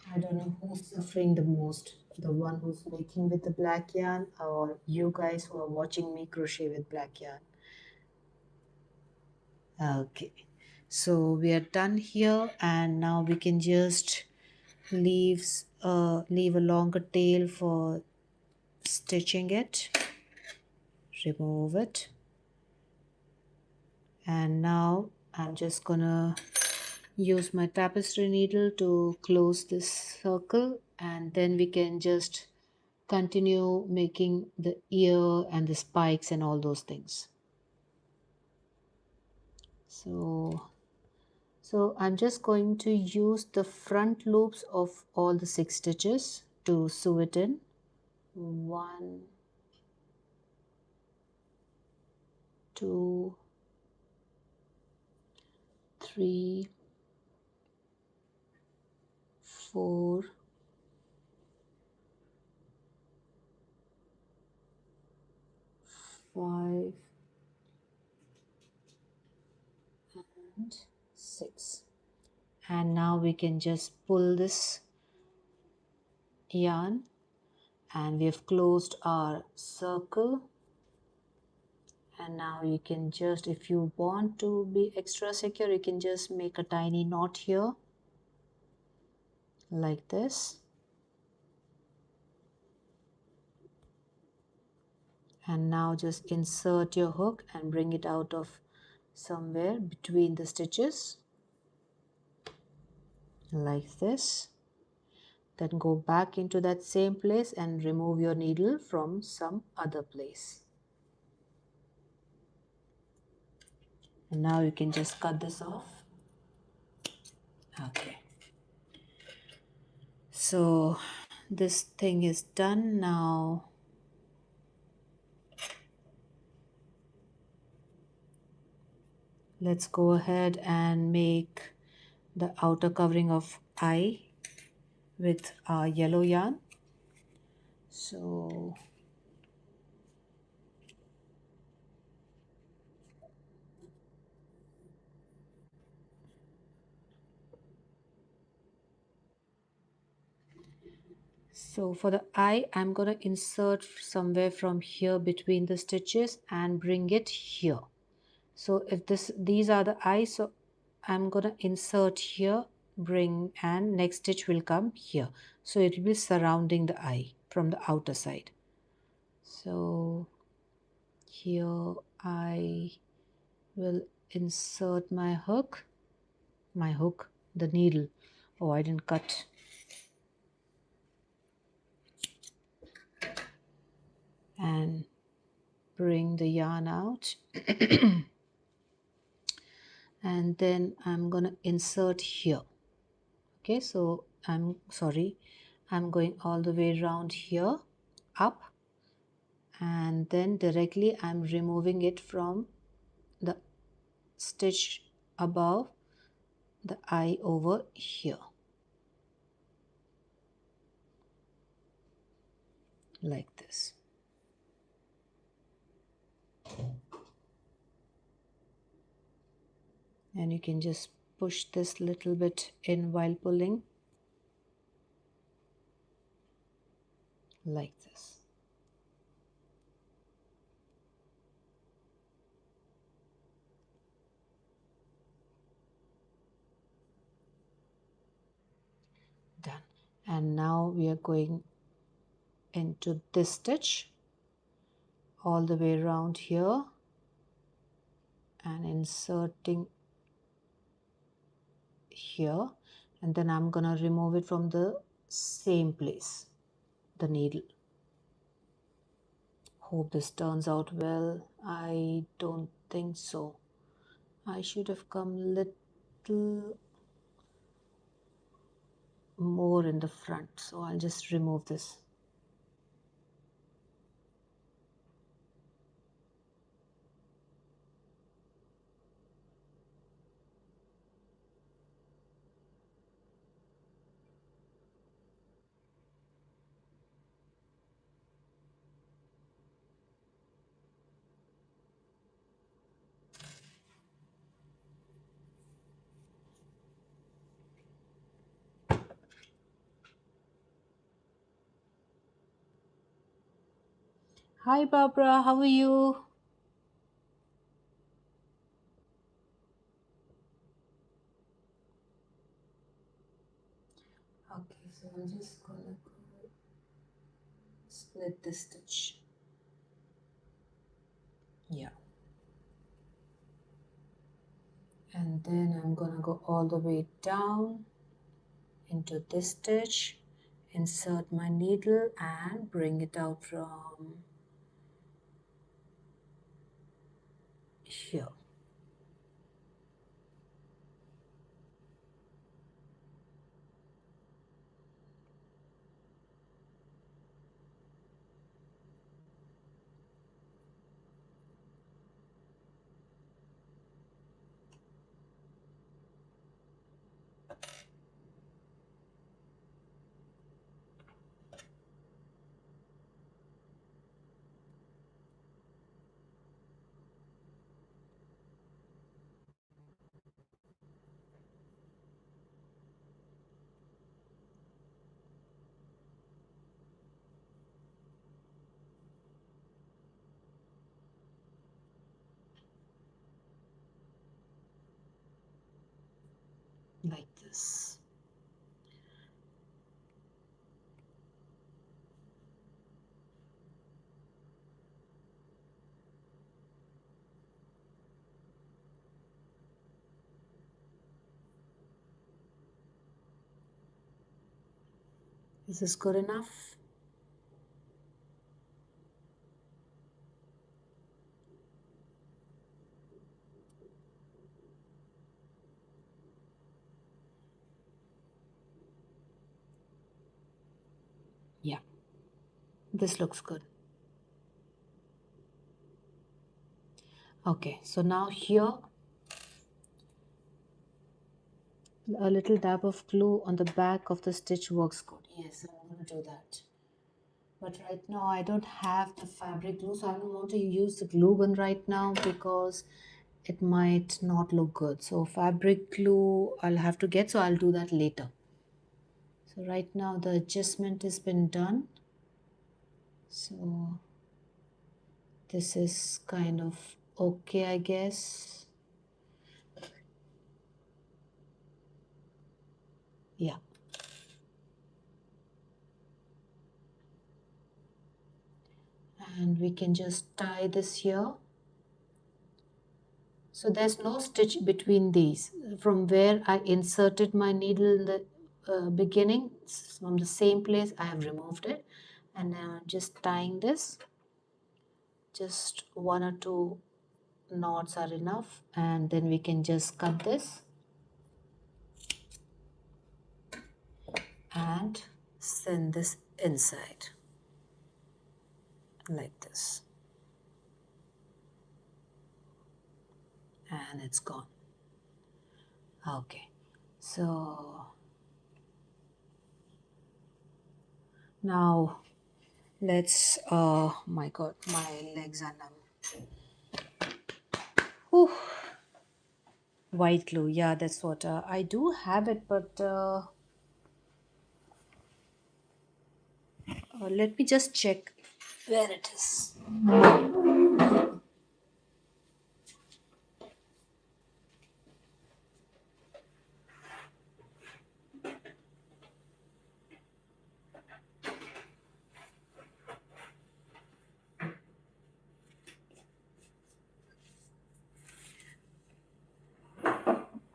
I don't know who's suffering the most, the one who's making with the black yarn or you guys who are watching me crochet with black yarn. Okay, so we are done here, and now we can just leave a longer tail for stitching it. Remove it, and now I'm just gonna use my tapestry needle to close this circle, and then we can just continue making the ear and the spikes and all those things. So I'm just going to use the front loops of all the 6 stitches to sew it in. 1, 2, 3, 4, 5, and 6. And now we can just pull this yarn, and we have closed our circle. And now you can just, if you want to be extra secure, you can just make a tiny knot here like this. And now just insert your hook and bring it out of somewhere between the stitches like this. Then go back into that same place and remove your needle from some other place. And now you can just cut this off. Okay. So this thing is done now. Let's go ahead and make the outer covering of eye with our yellow yarn. So for the eye, I'm going to insert somewhere from here between the stitches and bring it here. So if these are the eyes, so I'm going to insert here, bring, and next stitch will come here. So it will be surrounding the eye from the outer side. So here I will insert my hook, the needle. Oh, I didn't cut. And bring the yarn out. And then I'm gonna insert here. Okay, so I'm going all the way around here, up, and then directly I'm removing it from the stitch above the eye over here, like this. And you can just push this little bit in while pulling, like this. Done. And now we are going into this stitch all the way around here and inserting here, and then I'm gonna remove it from the same place, the needle. Hope this turns out well. I don't think so. I should have come little more in the front, so I'll just remove this. Hi Barbara, how are you? Okay, so I'm just gonna split this stitch. Yeah. And then I'm gonna go all the way down into this stitch, insert my needle and bring it out from here. Is this good enough? Yeah, this looks good. Okay, so now here a little dab of glue on the back of the stitch works good. Yes, I'm going to do that. But right now I don't have the fabric glue, so I don't want to use the glue gun right now because it might not look good. So fabric glue I'll have to get, so I'll do that later. So right now the adjustment has been done. So this is kind of okay, I guess. Yeah. And we can just tie this here. So there's no stitch between these. From where I inserted my needle in the beginning, from the same place I have removed it. And now I'm just tying this. Just one or two knots are enough. And then we can just cut this. And send this inside. Like this. And it's gone. Okay. So now let's, my God, my legs are numb. Whew. White glue, yeah, that's what I do have it, but let me just check where it is.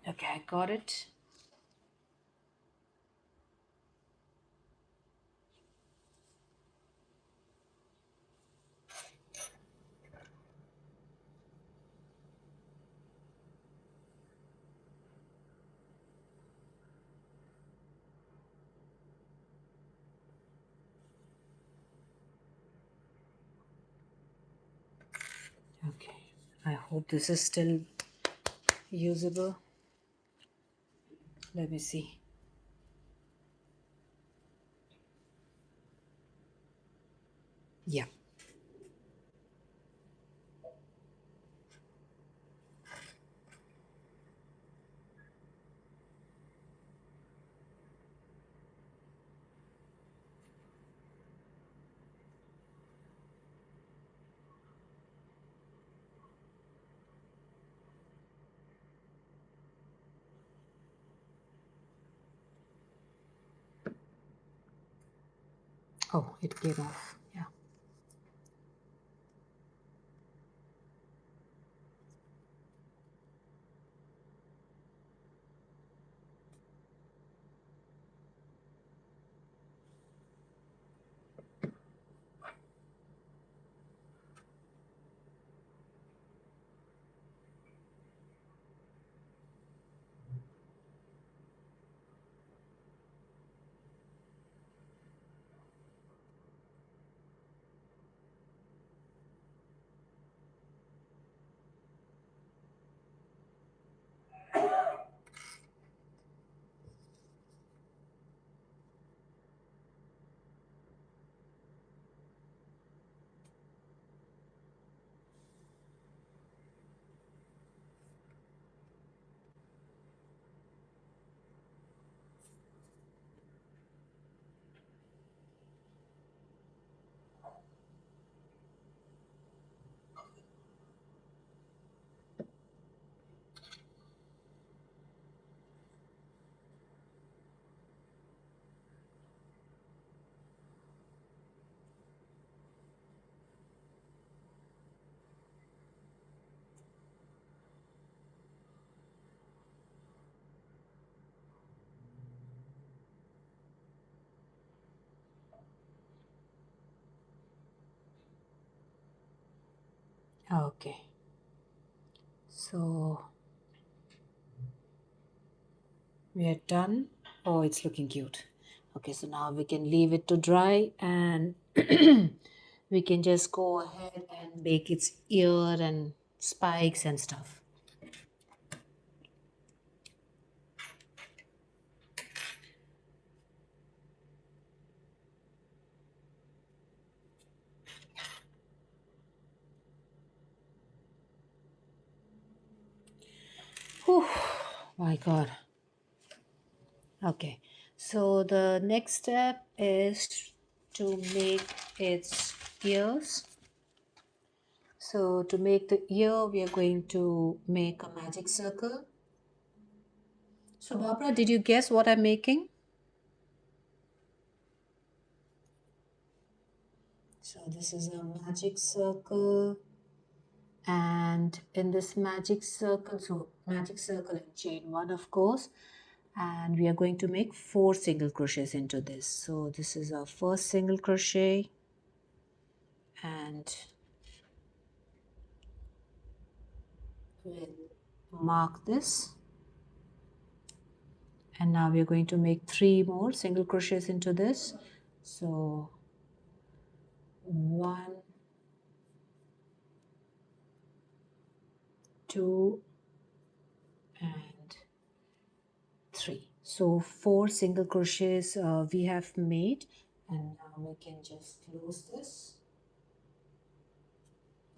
Okay, I got it. Okay, I hope this is still usable. Let me see. Yeah. Oh, it came off. Yeah. Okay, so we are done. Oh, it's looking cute. Okay, so now we can leave it to dry, and we can just go ahead and make its ear and spikes and stuff. Whew, my God. Okay, so the next step is to make its ears. So to make the ear, we are going to make a magic circle. So Barbara, did you guess what I'm making? So this is a magic circle, and in this magic circle, so magic circle and chain one, of course, and we are going to make 4 single crochets into this. So this is our first single crochet, and we'll mark this, and now we are going to make 3 more single crochets into this. So 1, 2, and 3. So 4 single crochets we have made, and now we can just close this.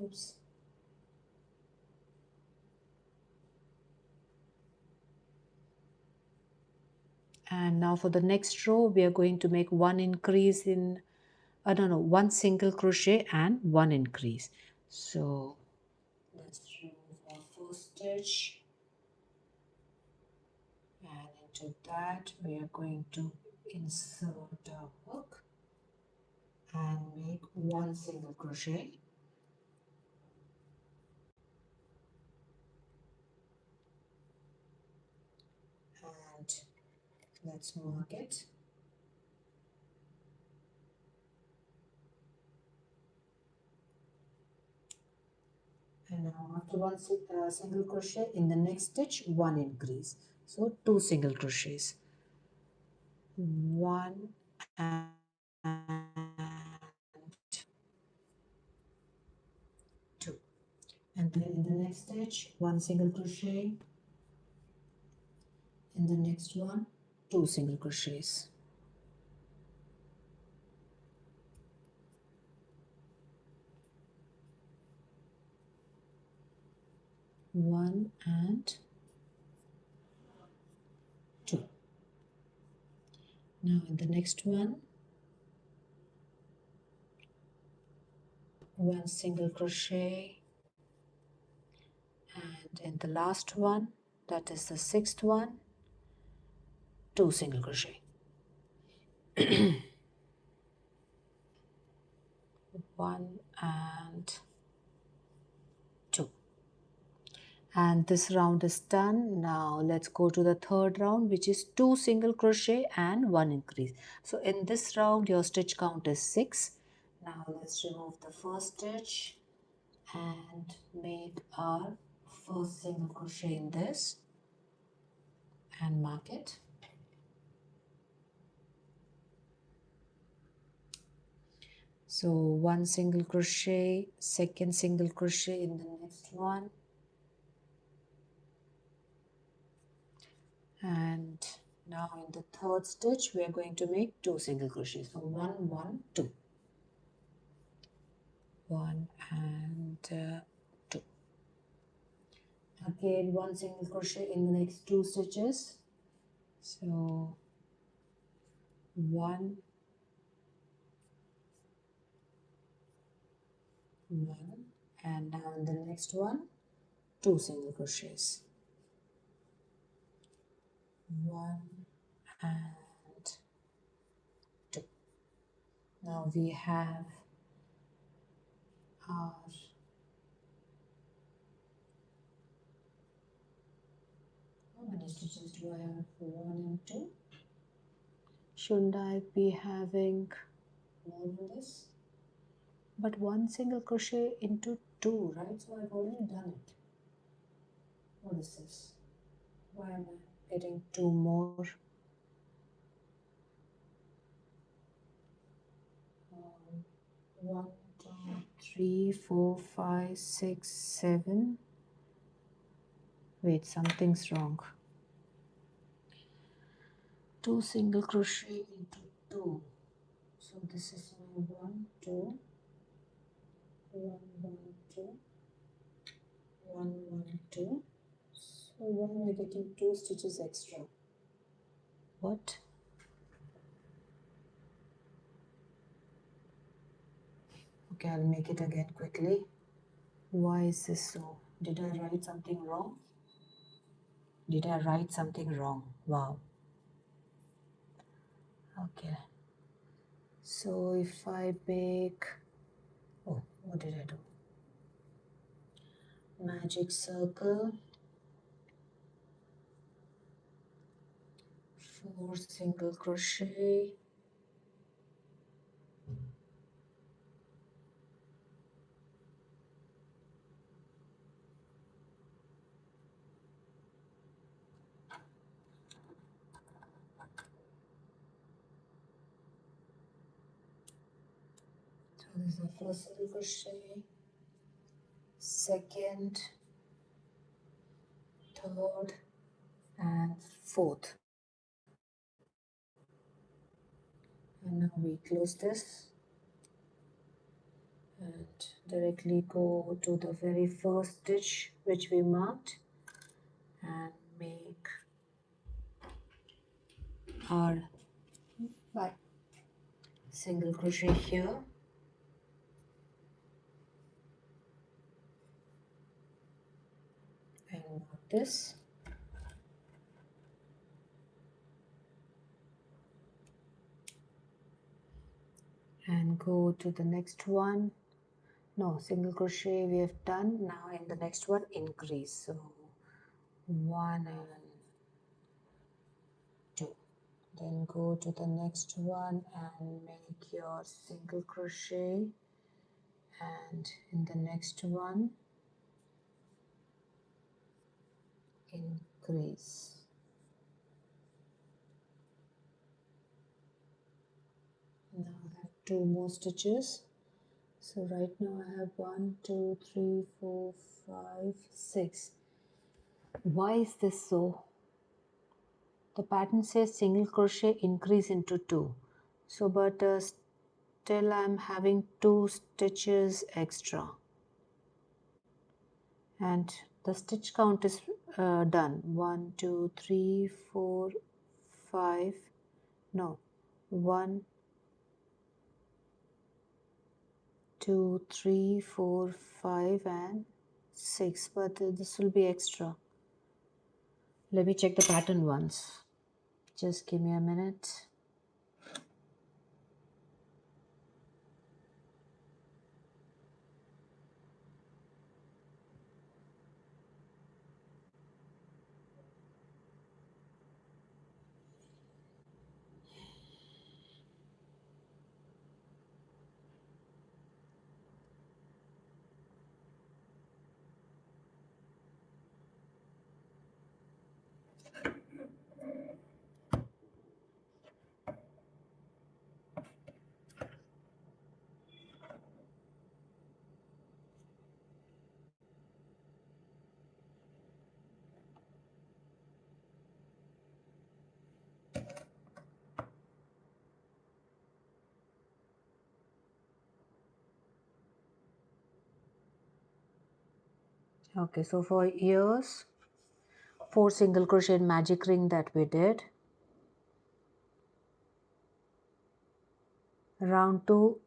Oops. And now for the next row, we are going to make 1 increase in, no, no, 1 single crochet and 1 increase. So let's remove our first stitch, and into that we are going to insert a hook and make 1 single crochet, and let's mark it. And now after 1 single crochet in the next stitch, 1 increase, so 2 single crochets, 1 and 2, and then in the next stitch 1 single crochet, in the next one 2 single crochets, 1 and 2. Now in the next one, 1 single crochet, and in the last one, that is the 6th one, 2 single crochet. 1 and 2. And this round is done. Now let's go to the third round, which is 2 single crochet and 1 increase. So in this round your stitch count is 6. Now let's remove the first stitch and make our first single crochet in this and mark it. So 1 single crochet, second single crochet in the next one, and now in the third stitch we are going to make 2 single crochets. So 1, 1, 2, 1 and 2. Again 1 single crochet in the next 2 stitches. So 1, 1, and now in the next one 2 single crochets, 1 and 2. Now we have our, how many stitches do I have? 1 and 2. Shouldn't I be having more than this? But one single crochet into two, right? So I've already done it. What is this? Why am I getting two more? One, two, three, four, five, six, seven. Wait, something's wrong. Two single crochet into two. So this is my one, two, one, two, one, two. So why am I getting two stitches extra? What? Okay, I'll make it again quickly. Why is this so? Did I write something wrong? Did I write something wrong? Wow. Okay. So if I make, oh, what did I do? Magic circle, 4 single crochet, so this is the first single crochet, second, third, and fourth. And now we close this and directly go to the very first stitch which we marked and make our single crochet here, and mark this, and go to the next one. No, single crochet we have done. Now in the next one increase, so 1 and 2, then go to the next one and make your single crochet, and in the next one increase. Now I have 2 more stitches, so right now I have 1, 2, 3, 4, 5, 6. Why is this so? The pattern says single crochet increase into 2, so but still I'm having 2 stitches extra, and the stitch count is done. 1, 2, 3, 4, 5, no, 1, 2, 3, 4, 5 and 6, but this will be extra. Let me check the pattern once. Just give me a minute. Okay, so for ears, 4 single crochet magic ring that we did, round 2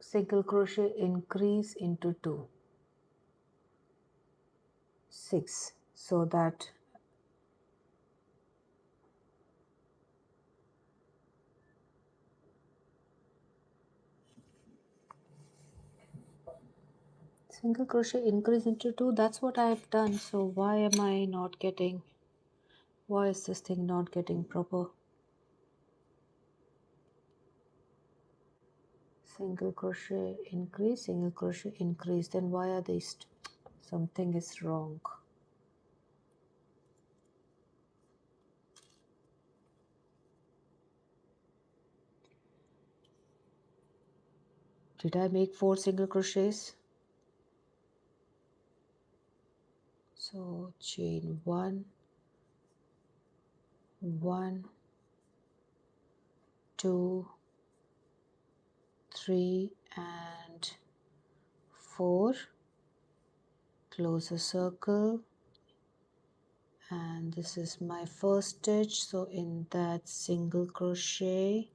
single crochet increase into 2, 6, so that single crochet increase into 2, that's what I have done. So why am I not getting, why is this thing not getting proper? single crochet, increase, single crochet, increase. Then why are these? Something is wrong. Did I make 4 single crochets? So chain 1, 1, 2, 3 and 4. Close a circle, and this is my first stitch. So in that single crochet,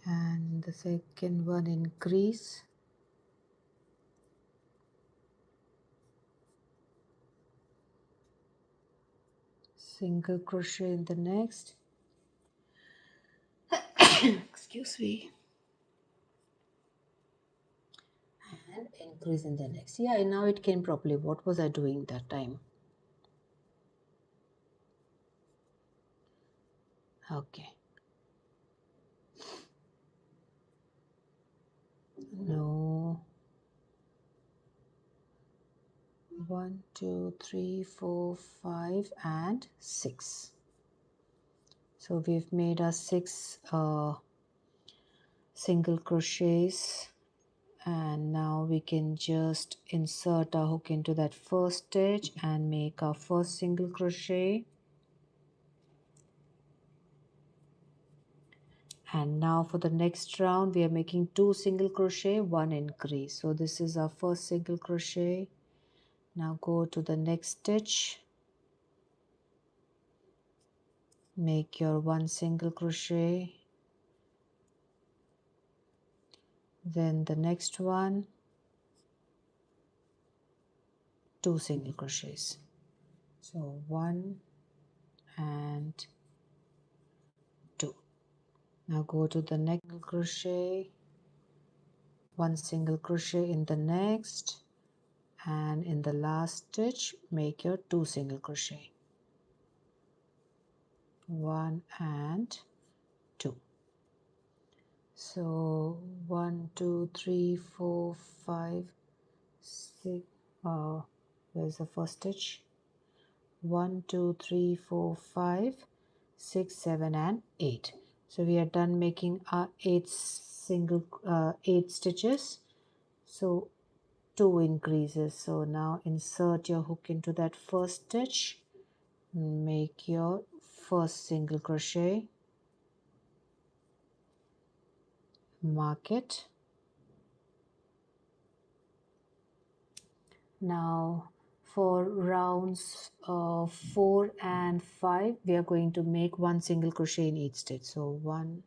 and the second one increase, single crochet in the next, excuse me, and increase in the next. Yeah, now it came properly. What was I doing that time? Okay, no, 1, 2, 3, 4, 5 and 6. So we've made our 6 single crochets, and now we can just insert our hook into that first stitch and make our first single crochet. And now for the next round we are making 2 single crochet, 1 increase. So this is our first single crochet. Now go to the next stitch, make your 1 single crochet, then the next one, 2 single crochets. So 1 and 2. Now go to the next crochet, 1 single crochet in the next, and in the last stitch make your 2 single crochet, 1 and 2. So 1, 2, 3, 4, 5, 6. Where's the first stitch? 1, 2, 3, 4, 5, 6, 7 and 8. So we are done making our 8 stitches. So 2 increases. So now insert your hook into that first stitch, make your first single crochet, mark it. Now for rounds 4 and 5 we are going to make 1 single crochet in each stitch. So 1,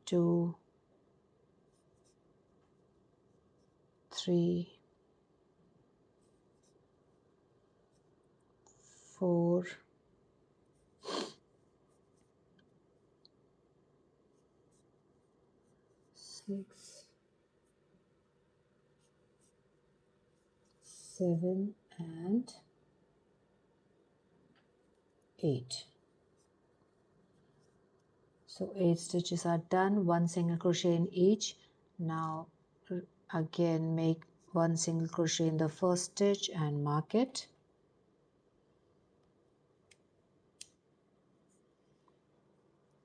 2, 3, 4, 6, 7 and 8. So 8 stitches are done, 1 single crochet in each. Now again make 1 single crochet in the first stitch and mark it.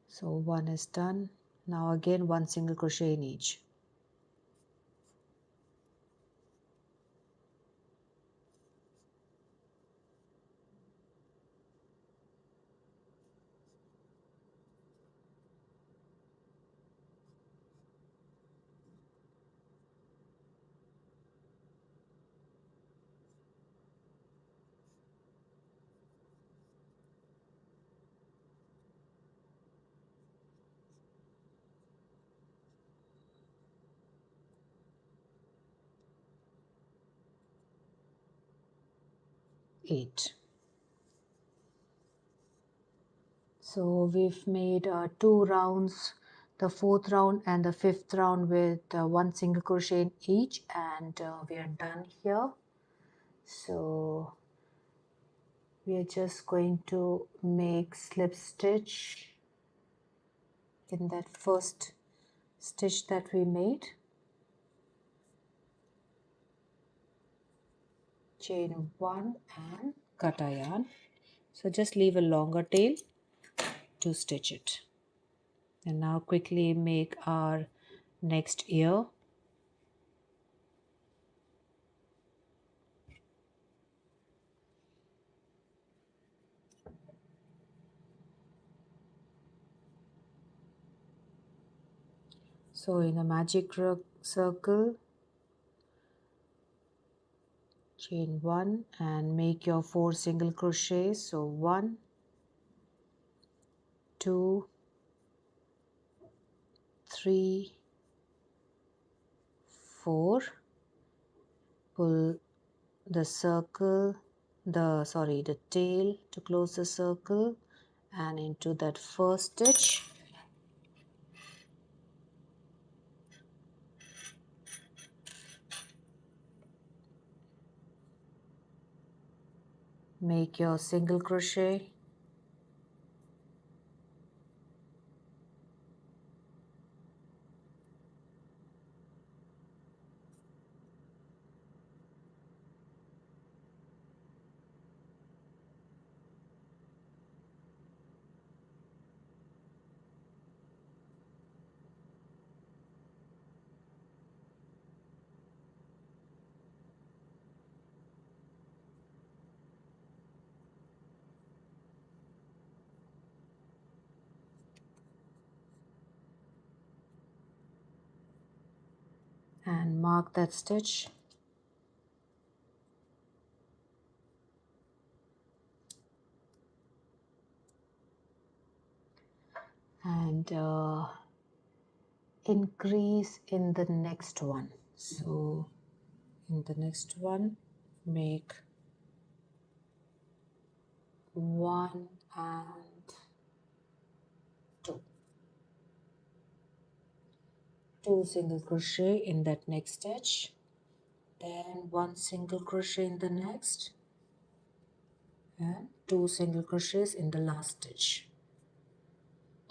So 1 is done. Now again 1 single crochet in each. 8. So we've made 2 rounds, the 4th round and the 5th round with 1 single crochet in each, and we are done here. So we are just going to make slip stitch in that first stitch that we made. Chain 1 and cut a yarn. So just leave a longer tail to stitch it. And now quickly make our next ear. So in a magic circle, chain 1 and make your 4 single crochets. So 1, 2, 3, 4. Pull the circle, the tail to close the circle, and into that first stitch. Make your single crochet. And mark that stitch. And increase in the next one. So in the next one, make 1 and 2. 2 single crochet in that next stitch, then 1 single crochet in the next, and 2 single crochets in the last stitch.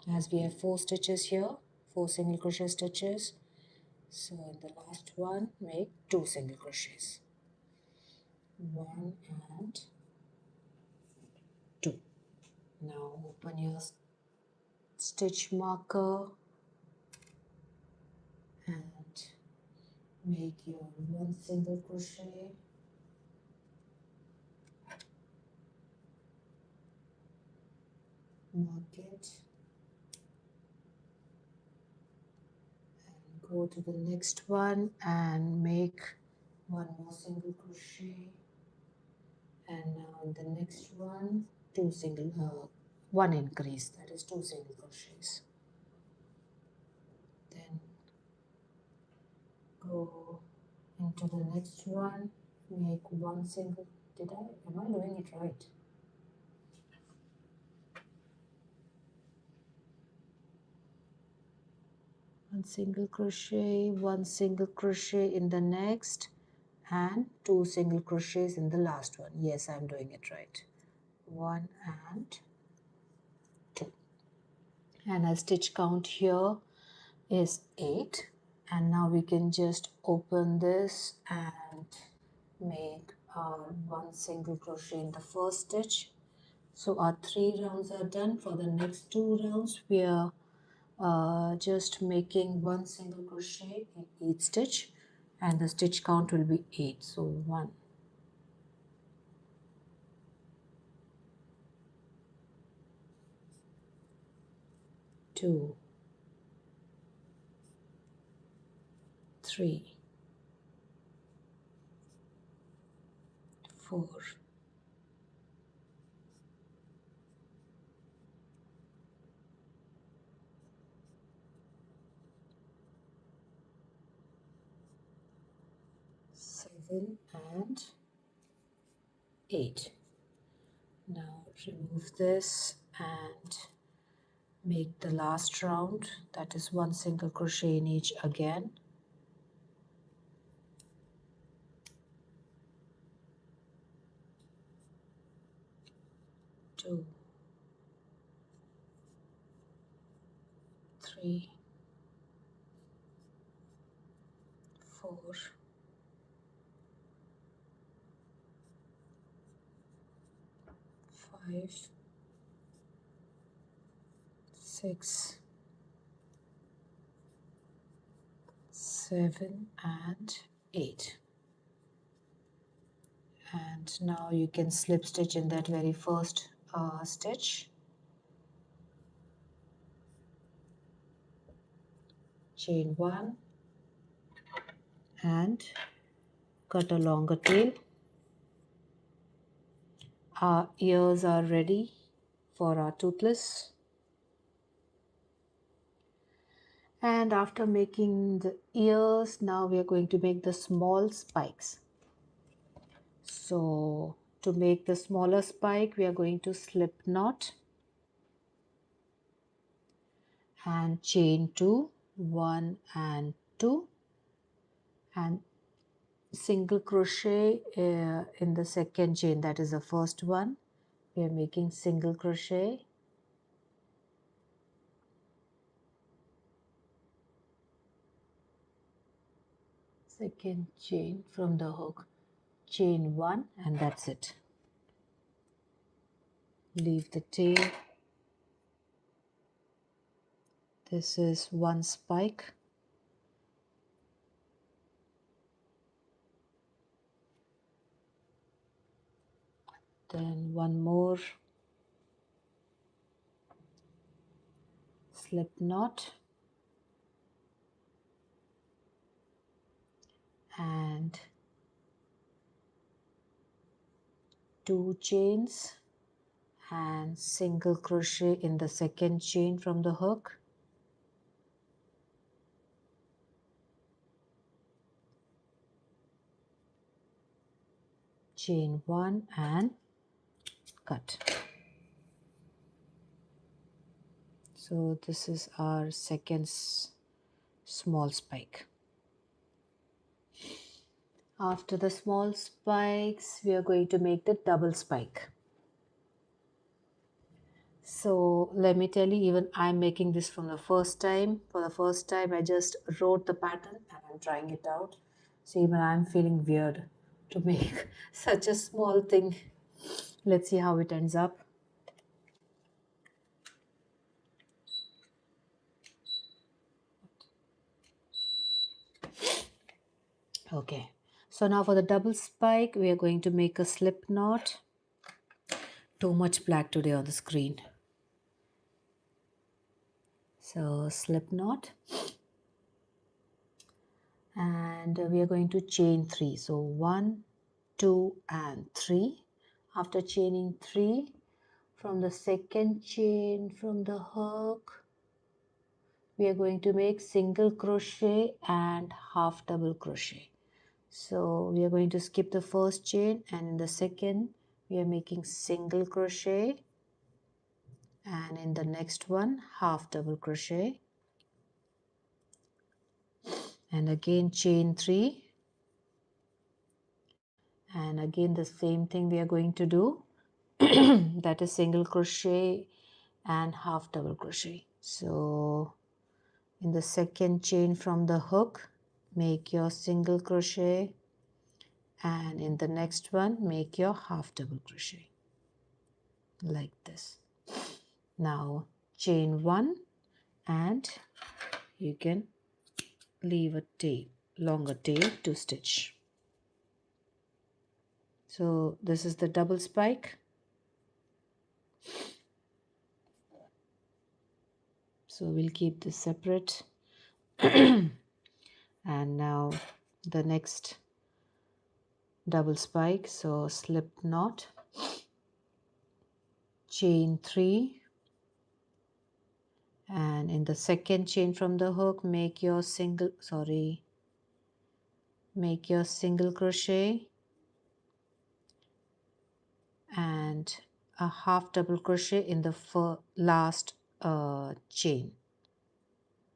As we have 4 stitches here, 4 single crochet stitches, so in the last one make 2 single crochets, 1 and 2. Now open your stitch marker and make your 1 single crochet, mark it, and go to the next one and make 1 more single crochet, and now in the next one 1 increase, that is 2 single crochets. Then go into the next one, make 1 single, am I doing it right? One single crochet, 1 single crochet in the next, and 2 single crochets in the last one. Yes, I'm doing it right. 1 and 2. And our stitch count here is 8. And now we can just open this and make our 1 single crochet in the first stitch. So our 3 rounds are done. For the next 2 rounds we are just making 1 single crochet in each stitch, and the stitch count will be 8. So 1, 2, 3, 4, 7 and 8. Now remove this and make the last round, that is one single crochet in each again. Two, three, four, five, six, 7 and 8. And now you can slip stitch in that very first stitch, chain 1 and cut a longer tail. Our ears are ready for our toothless, and after making the ears, now we are going to make the small spikes. So to make the smaller spike, we are going to slip knot and chain 2, 1 and 2, and single crochet in the second chain, that is the first one. We are making single crochet, second chain from the hook, chain 1, and that's it. Leave the tail. This is one spike, then one more slip knot and 2 chains and single crochet in the second chain from the hook, chain 1 and cut. So this is our second small spike. After the small spikes, we are going to make the double spike. So let me tell you, even I'm making this from the first time. For the first time, I just wrote the pattern and I'm trying it out. So even I'm feeling weird to make such a small thing. Let's see how it ends up. Okay, so now for the double spike, we are going to make a slip knot. Too much black today on the screen. So slip knot, and we are going to chain 3. So 1, 2 and 3. After chaining 3, from the second chain from the hook, we are going to make single crochet and half double crochet. So we are going to skip the first chain, and in the second we are making single crochet, and in the next one half double crochet, and again chain 3, and again the same thing we are going to do. That is single crochet and half double crochet. So in the second chain from the hook, make your single crochet, and in the next one make your half double crochet like this. Now chain 1, and you can leave a tail, longer tail to stitch. So this is the double spike. So we'll keep this separate. And now the next double spike. So slip knot, chain 3, and in the second chain from the hook, make your single crochet, and a half double crochet in the last chain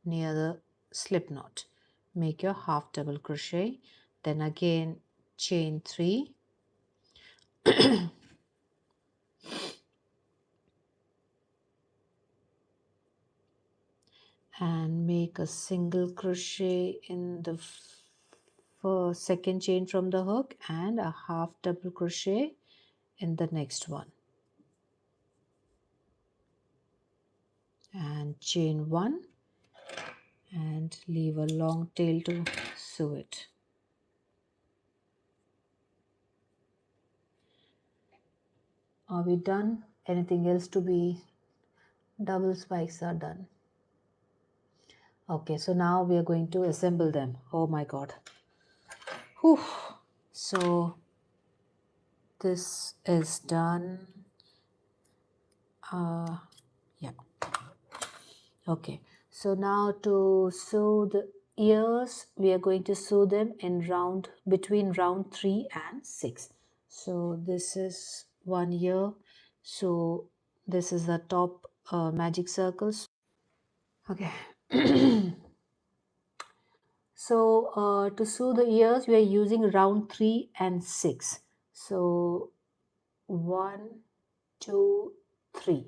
near the slip knot. Make your half double crochet, then again chain 3, and make a single crochet in the second chain from the hook and a half double crochet in the next one, and chain 1 and leave a long tail to sew it. Are we done? Anything else to be? Double spikes are done. Okay, so now we are going to assemble them. Oh my god. Whew. So this is done. Yeah. Okay, so now to sew the ears, we are going to sew them in between round 3 and 6. So this is one ear. So this is the top magic circles. Okay. So to sew the ears, we are using round 3 and 6. So 1, 2, 3.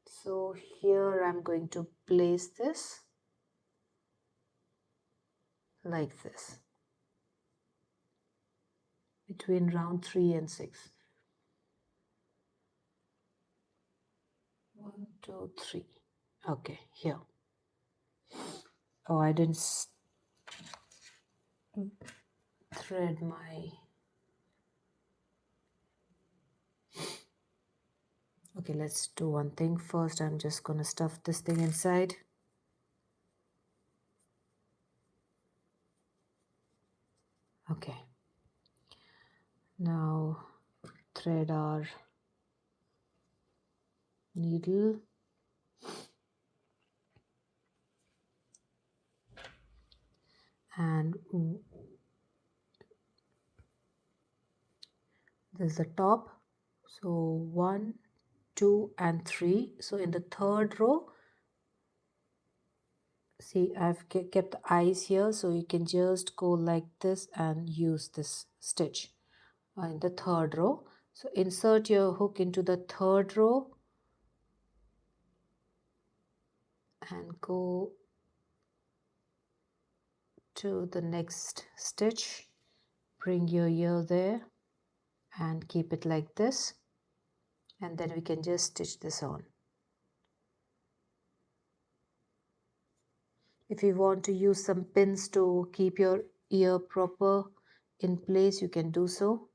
So here I'm going to place this like this between round 3 and 6. 1, 2, 3. Okay, here. Oh, I didn't thread my... Okay, let's do one thing first. I'm just gonna stuff this thing inside. Okay. Now thread our needle. And this is the top. So 1, 2 and 3. So in the third row, see, I've kept the eyes here, so you can just go like this and use this stitch in the third row. So insert your hook into the third row and go to the next stitch. Bring your ear there and keep it like this, and then we can just stitch this on. If you want to use some pins to keep your ear proper in place, you can do so.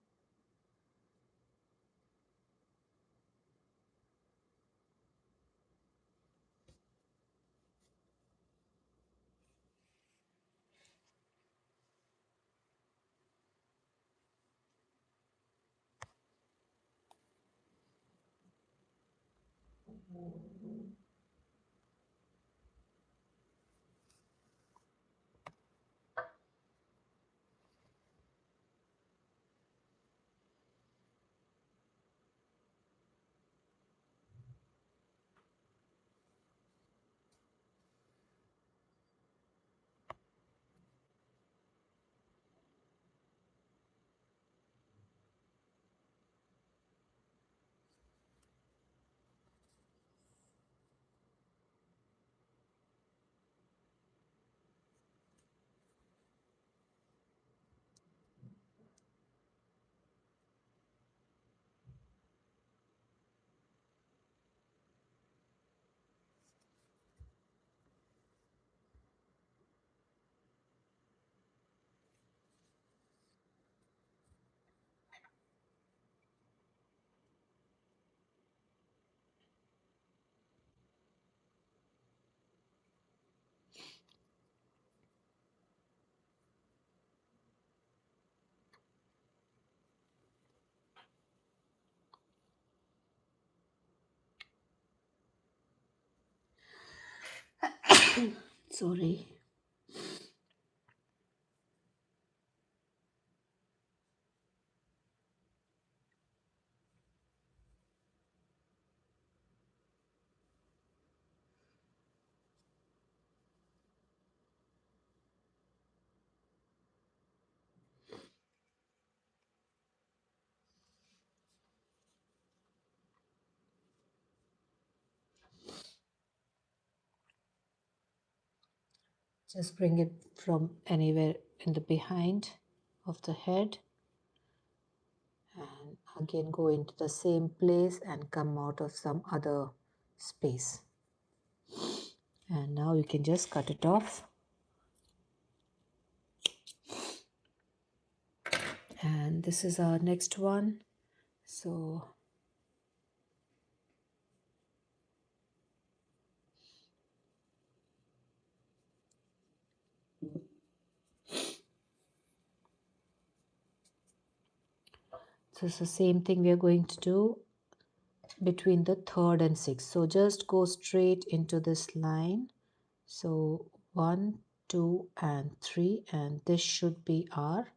Sorry. Just bring it from anywhere in the behind of the head, and again go into the same place and come out of some other space. And now you can just cut it off. And this is our next one. So it's the same thing we are going to do between the third and sixth. So just go straight into this line. So 1, 2 and 3, and this should be our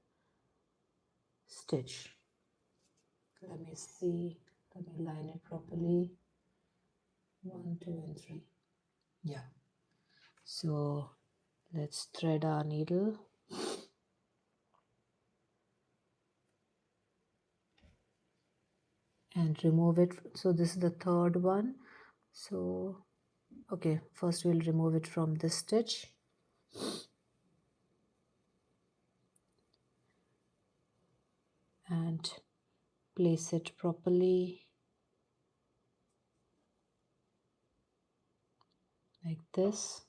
stitch. Let me see, let me line it properly. 1, 2 and 3. Yeah. So let's thread our needle. And remove it. So this is the third one. So okay, first we'll remove it from this stitch. And place it properly like this.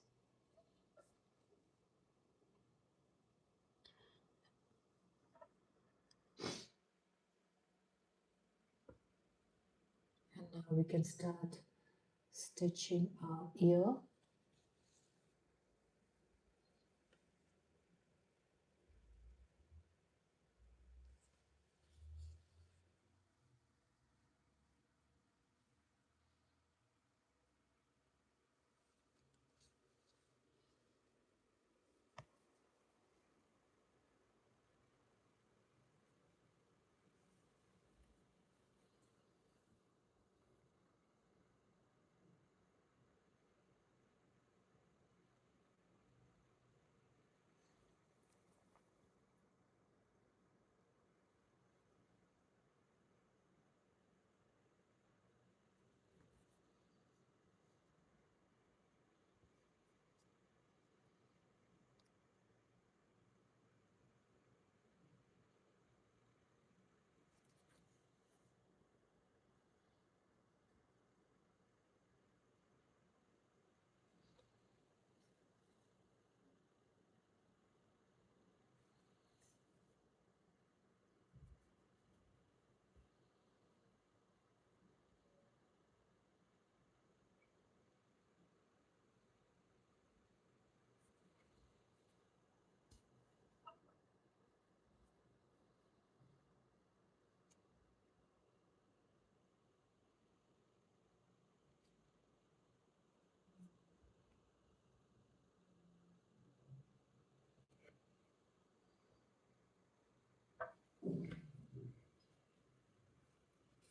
And now we can start stitching our ear.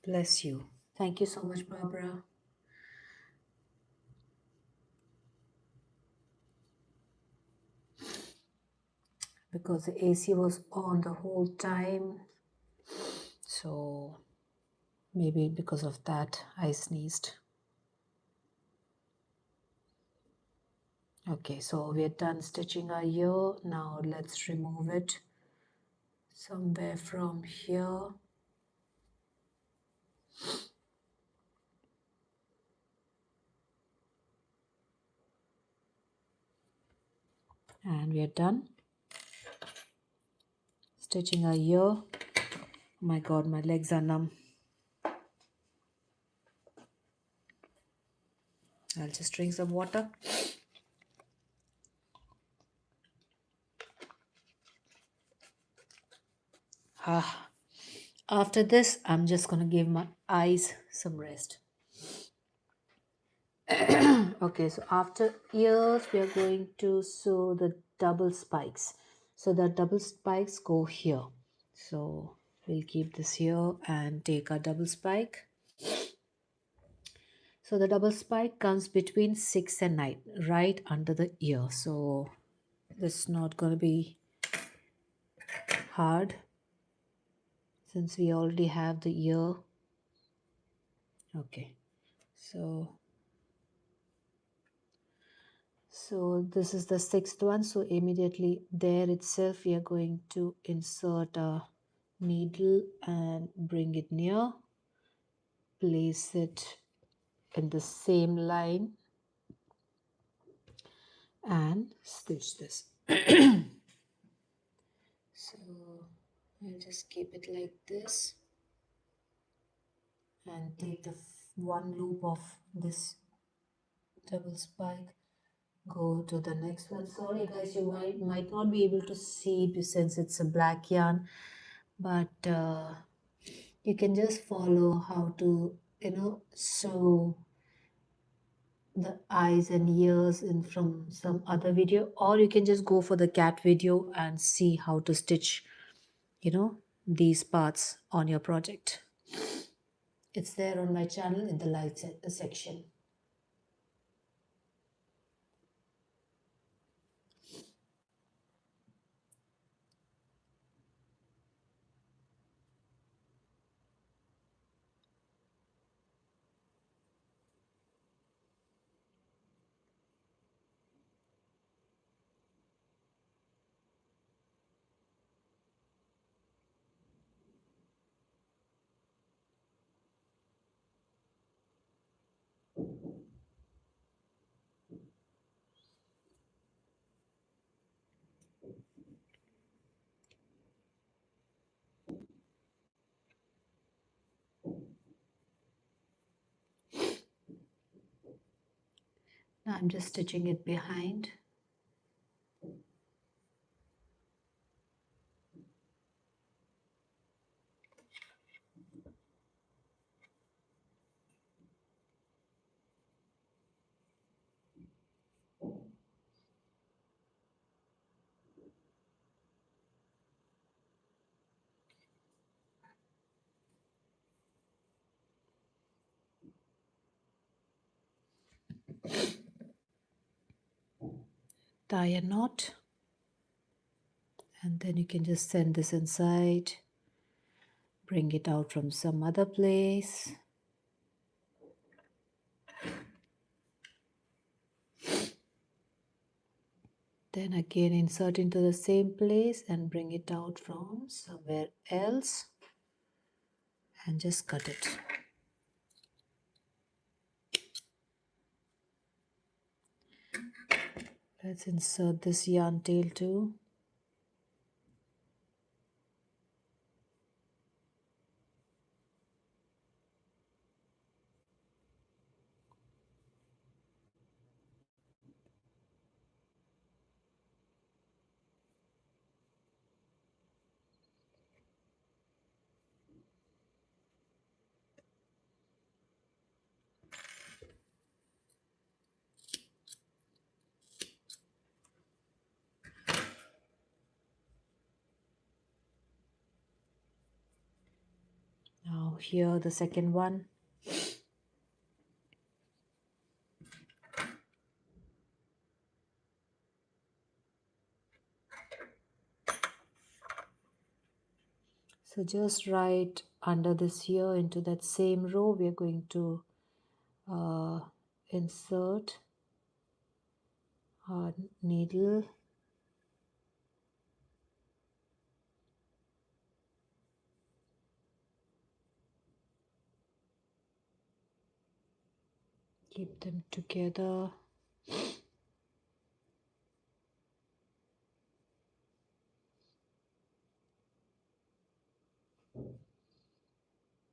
Bless you. Thank you so much, Barbara. Because the AC was on the whole time. So maybe because of that I sneezed. Okay, so we're done stitching our ear. Now let's remove it somewhere from here. And we are done stitching our ear. Oh my god, my legs are numb. I'll just drink some water. After this, I'm just gonna give my eyes some rest. Okay, so after ears, we are going to sew the double spikes. So the double spikes go here. So we'll keep this here and take our double spike. So the double spike comes between 6 and 9, right under the ear. So it's not going to be hard since we already have the ear. Okay, so So this is the sixth one. So immediately there itself we are going to insert a needle and bring it near, place it in the same line and stitch this. So I'll just keep it like this and take the one loop of this double spike, go to the next one. Sorry guys, you might not be able to see since it's a black yarn, but you can just follow how to sew the eyes and ears in from some other video, or you can just go for the cat video and see how to stitch these parts on your project. It's there on my channel in the light section. Now I'm just stitching it behind. Tie a knot, and then you can just send this inside, bring it out from some other place. Then again insert into the same place and bring it out from somewhere else and just cut it. Let's insert this yarn tail too. Now here the second one. So just right under this here into that same row we are going to insert our needle. Keep them together.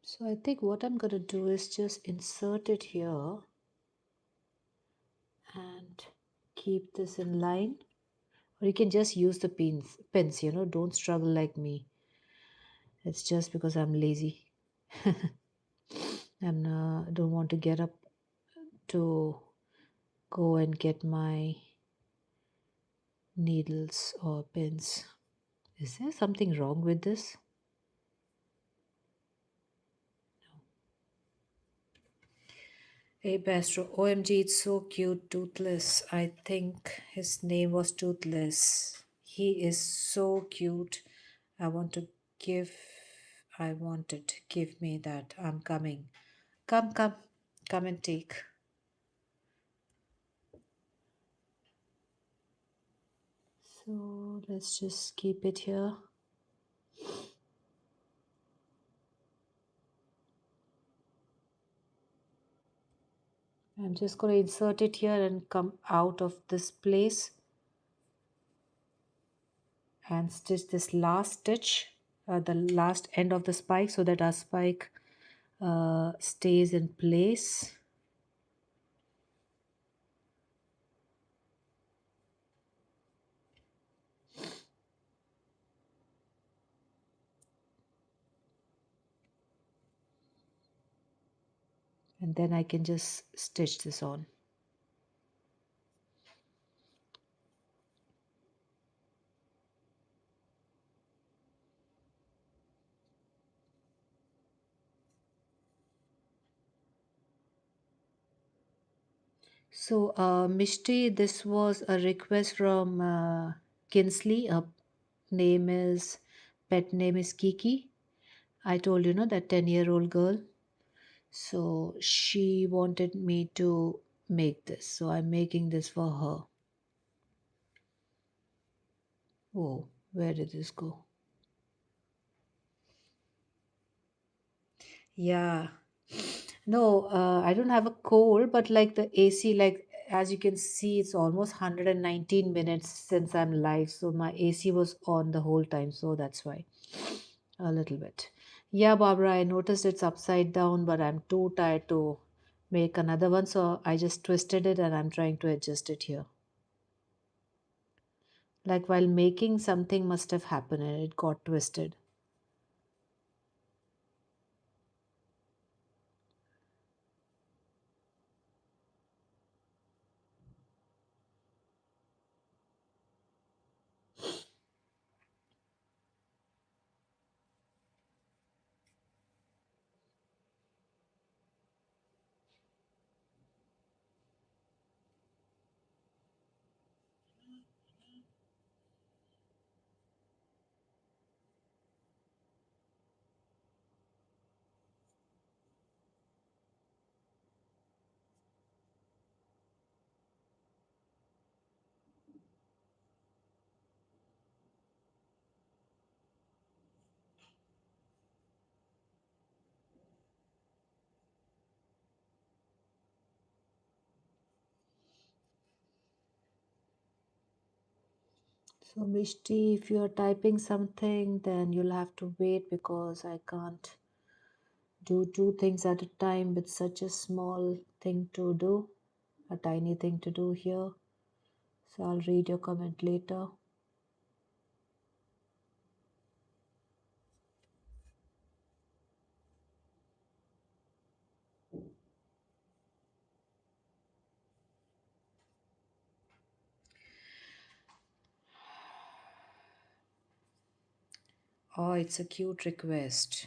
So I think what I'm going to do is just insert it here and keep this in line, or you can just use the pins, don't struggle like me. It's just because I'm lazy. Don't want to get up to go and get my needles or pins. Is there something wrong with this? Hey Bastro, OMG, it's so cute, Toothless. I think his name was Toothless. He is so cute. I want to give, I wanted, give me that. I'm coming. Come and take. So let's just keep it here. I'm just going to insert it here and come out of this place and stitch this last stitch, the last end of the spike, so that our spike stays in place. And then I can just stitch this on. So, Mishti, this was a request from Kinsley. Her pet name is Kiki. I told you, that 10-year-old girl. So, she wanted me to make this. So, I'm making this for her. Oh, where did this go? Yeah. No, I don't have a cold, but like the AC, like as you can see, it's almost 119 minutes since I'm live. So my AC was on the whole time. So that's why a little bit. Yeah, Barbara, I noticed it's upside down, but I'm too tired to make another one. So I just twisted it and I'm trying to adjust it here. Like while making, something must have happened and it got twisted. So, Mishti, if you're typing something, then you'll have to wait because I can't do two things at a time with such a small thing to do, a tiny thing to do here. So, I'll read your comment later. Oh, it's a cute request.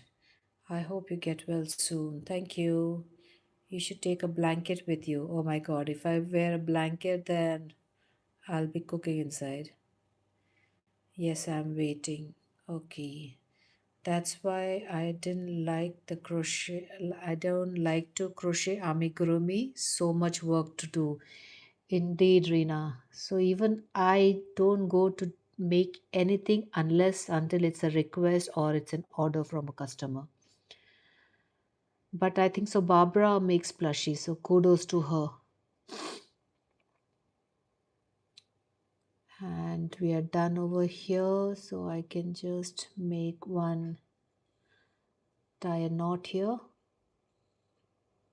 I hope you get well soon. Thank you. You should take a blanket with you. Oh my god, if I wear a blanket, then I'll be cooking inside. Yes, I'm waiting. Okay. That's why I didn't like the crochet. I don't like to crochet amigurumi. So much work to do. Indeed, Rina. So even I don't go to make anything unless until it's a request or it's an order from a customer. But I think so. Barbara makes plushies, so kudos to her. And we are done over here, so I can just make one, tie a knot here.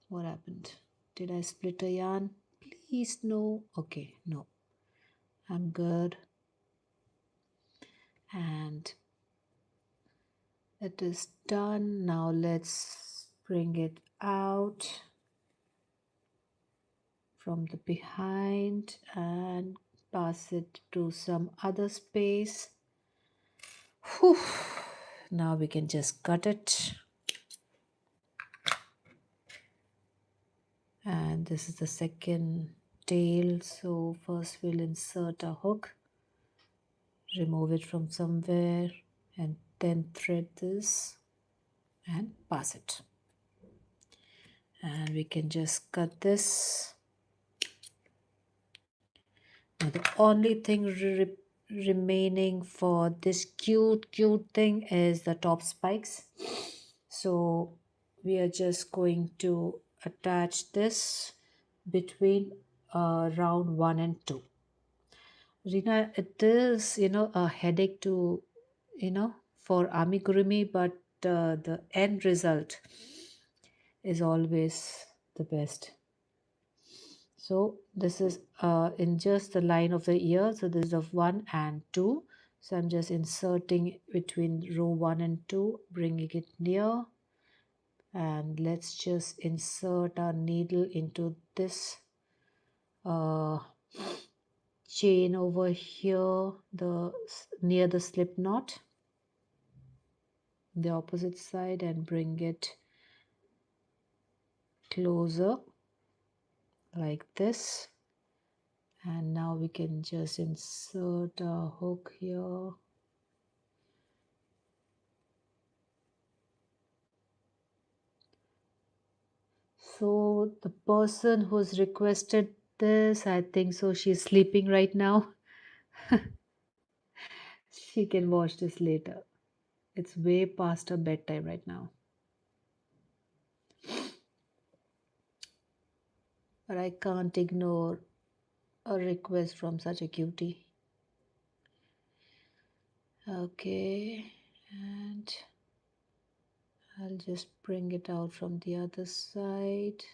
What happened? Did I split a yarn? Please no. Okay, no. I'm good. And it is done. Now let's bring it out from the behind and pass it to some other space. Whew. Now we can just cut it. And this is the second tail. So first we'll insert a hook, remove it from somewhere, and then thread this and pass it. And we can just cut this. Now the only thing remaining for this cute thing is the top spikes. So we are just going to attach this between round 1 and 2. Rina, it is, a headache to, for amigurumi, but the end result is always the best. So this is in just the line of the ear. So this is of 1 and 2. So I'm just inserting between row 1 and 2, bringing it near. And let's just insert our needle into this uh, chain over here, the near the slip knot, the opposite side, and bring it closer like this. And now we can just insert a hook here. So the person who's requested this, I think so, she's sleeping right now. She can watch this later. It's way past her bedtime right now. But I can't ignore a request from such a cutie. Okay, and I'll just bring it out from the other side.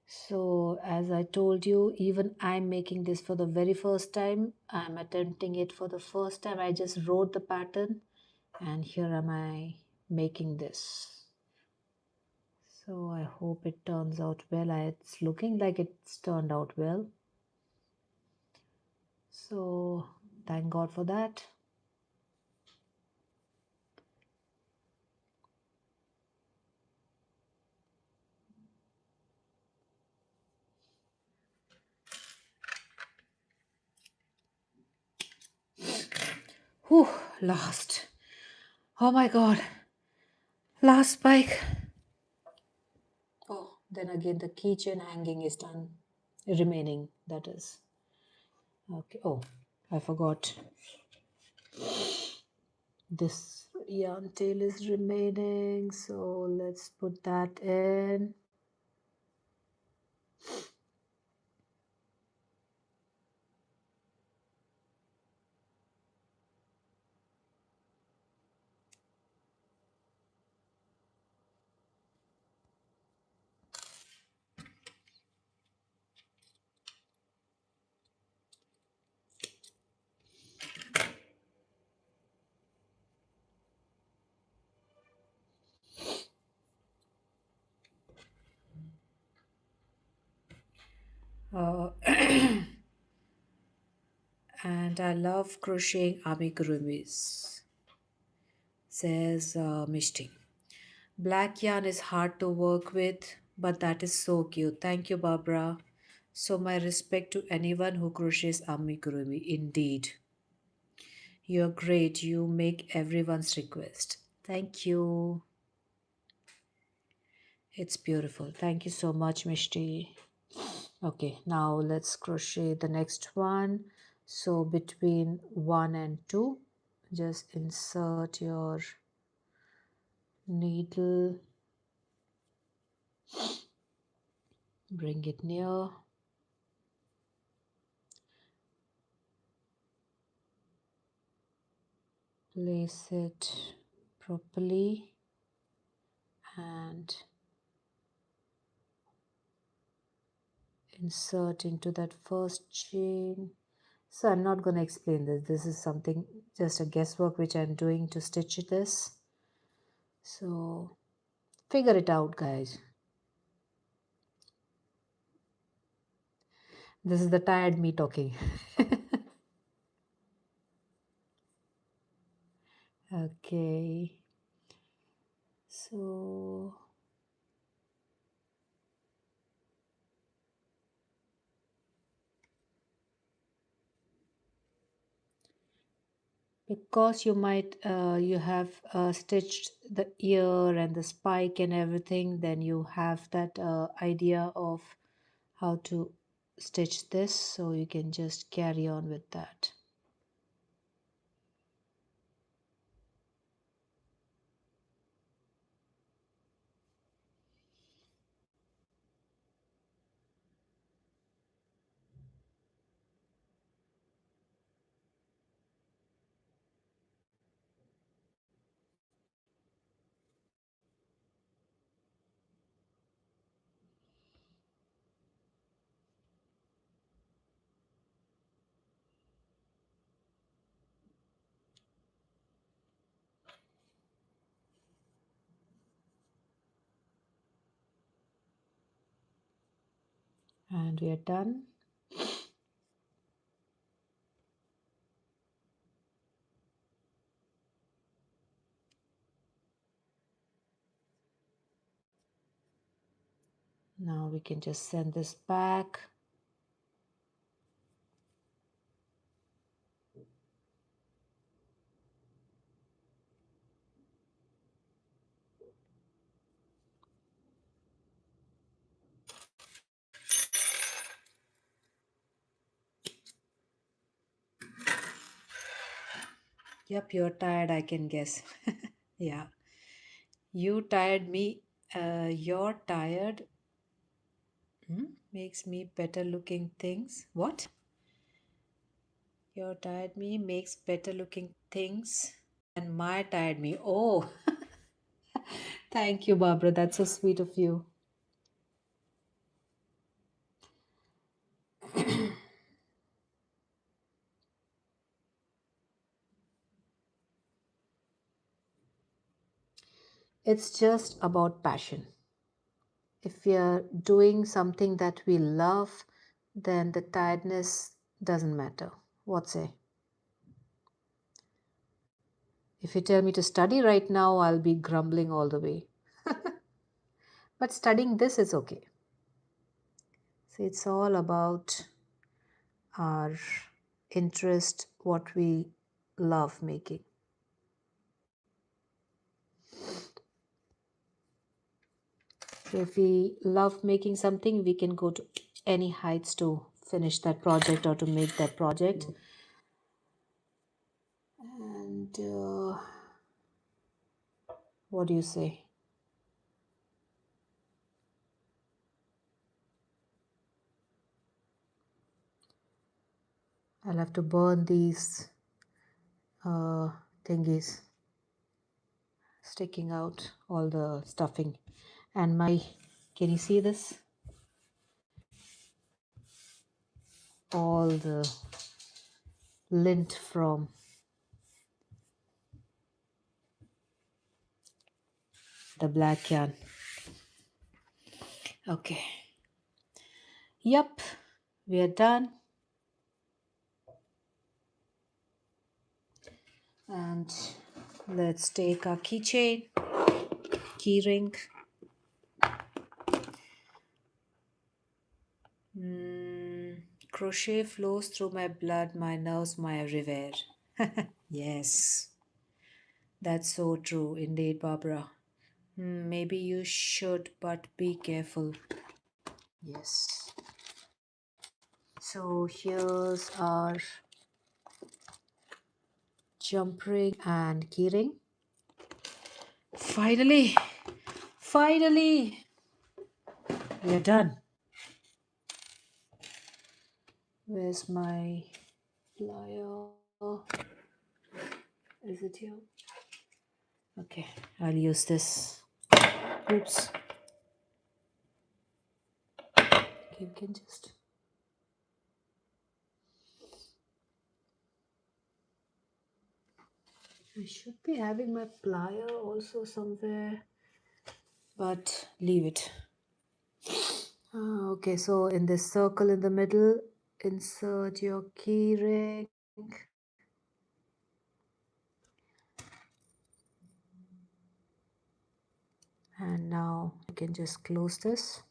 So as I told you, even I'm making this for the very first time. I'm attempting it for the first time. I just wrote the pattern and here am I making this. So I hope it turns out well. It's looking like it's turned out well. So thank God for that. Whew, last. Oh my God. Last spike. Oh, then again the keychain hanging is done. Remaining, that is. Okay. Oh, I forgot. This yarn tail is remaining. So let's put that in. Uh, and I love crocheting amigurumis, says Mishti. Black yarn is hard to work with, but that is so cute. Thank you, Barbara. So my respect to anyone who crochets amigurumi. Indeed. You're great. You make everyone's request. Thank you. It's beautiful. Thank you so much, Mishti. Okay, now let's crochet the next one. So between 1 and 2, just insert your needle, bring it near, place it properly, and insert into that first chain. So I'm not going to explain this. This is something, just a guesswork which I'm doing to stitch this. So figure it out, guys. This is the tired me talking. Okay. So because you have stitched the ear and the spike and everything, then you have that idea of how to stitch this, so you can just carry on with that. And we are done. Now we can just send this back. Yep, you're tired, I can guess. Yeah, you tired me. You're tired makes me better looking things. What? Your tired me makes better looking things and my tired me. Oh, thank you, Barbara. That's so sweet of you. It's just about passion. If we are doing something that we love, then the tiredness doesn't matter. What say? If you tell me to study right now, I'll be grumbling all the way. But studying this is okay. So it's all about our interest, what we love making. So if we love making something, we can go to any heights to finish that project or to make that project. And what do you say? I'll have to burn these uh, thingies sticking out, all the stuffing. And can you see this? All the lint from the black yarn. Okay. Yep, we are done. And let's take our keychain, key ring. Crochet flows through my blood, my nerves, my everywhere. Yes, that's so true indeed, Barbara. Maybe you should, but be careful. Yes. So here's our jump ring and key ring. Finally, finally, we're done. Where's my plier? Is it here? Okay, I'll use this. Oops. You can just. I should be having my plier also somewhere, but leave it. Okay, so in this circle in the middle, insert your key ring. And now you can just close this.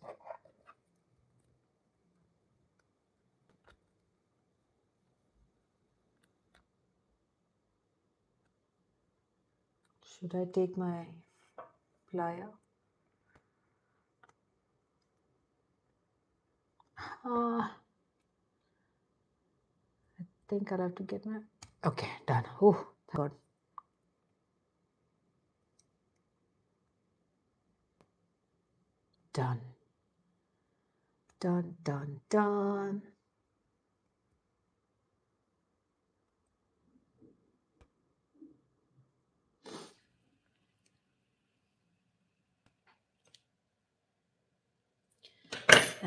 Should I take my plier? I think I'll have to get my... Okay, done. Oh, thank God. Done. Done, done, done.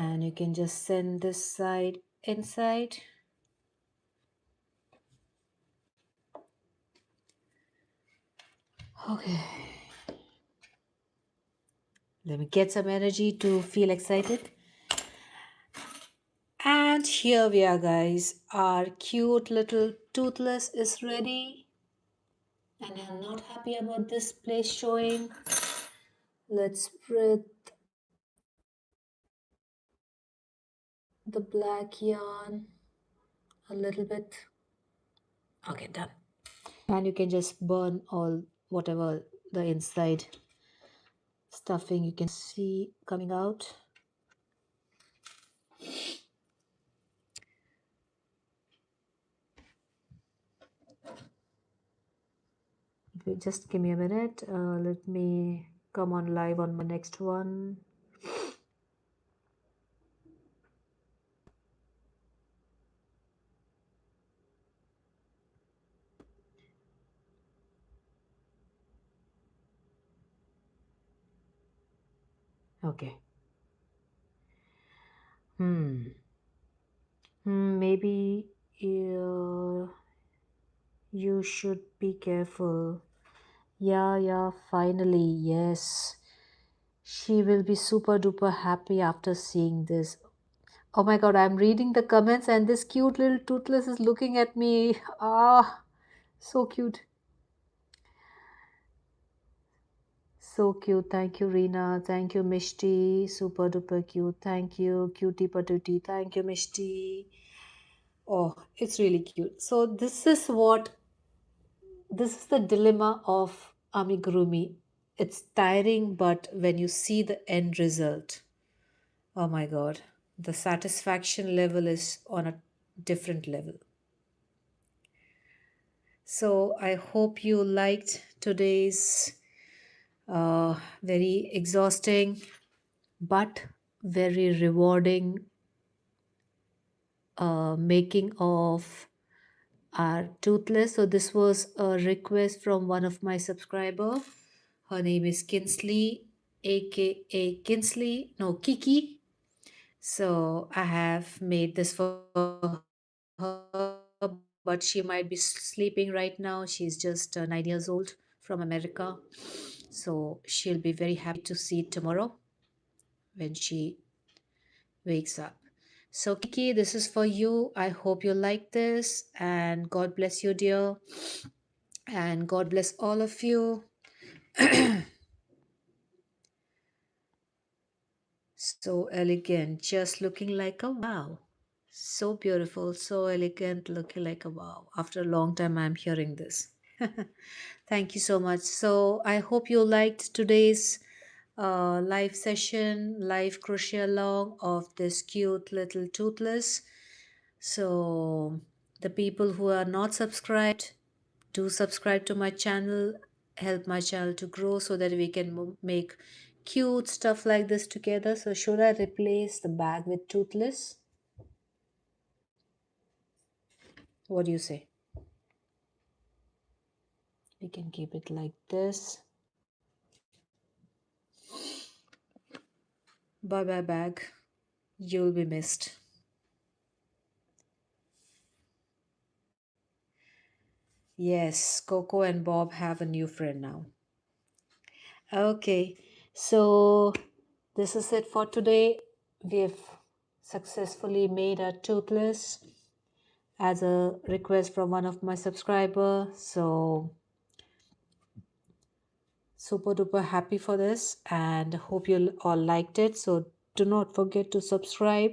And you can just send this side inside. Okay. Let me get some energy to feel excited. And here we are, guys. Our cute little toothless is ready. And I'm not happy about this place showing. Let's spread the black yarn a little bit. Okay, done. And you can just burn all whatever the inside stuffing you can see coming out. Just give me a minute. Let me come on live on my next one. Okay. Maybe you should be careful. Yeah, finally, yes. She will be super duper happy after seeing this. Oh my God, I'm reading the comments and this cute little toothless is looking at me. Ah, so cute. So cute. Thank you, Reena. Thank you, Mishti. Super duper cute. Thank you, cutie patootie. Thank you, Mishti. Oh, it's really cute. So this is the dilemma of amigurumi. It's tiring, but when you see the end result, oh my God, the satisfaction level is on a different level. So I hope you liked today's very exhausting but very rewarding making of our toothless. So this was a request from one of my subscriber. Her name is Kinsley, aka Kinsley, no, Kiki. So I have made this for her, but she might be sleeping right now. She's just 9 years old from America. So she'll be very happy to see it tomorrow when she wakes up. So, Kiki, this is for you. I hope you like this, and God bless you, dear. And God bless all of you. So elegant, just looking like a wow. So beautiful, so elegant, looking like a wow. After a long time, I'm hearing this. Thank you so much. So I hope you liked today's live session, live crochet along of this cute little toothless. So the people who are not subscribed, do subscribe to my channel, help my channel to grow so that we can make cute stuff like this together. So should I replace the bag with toothless? What do you say? We can keep it like this. Bye bye bag. You'll be missed. Yes, Coco and Bob have a new friend now. Okay, so this is it for today. We've successfully made a toothless as a request from one of my subscriber. So super duper happy for this and hope you all liked it. So do not forget to subscribe,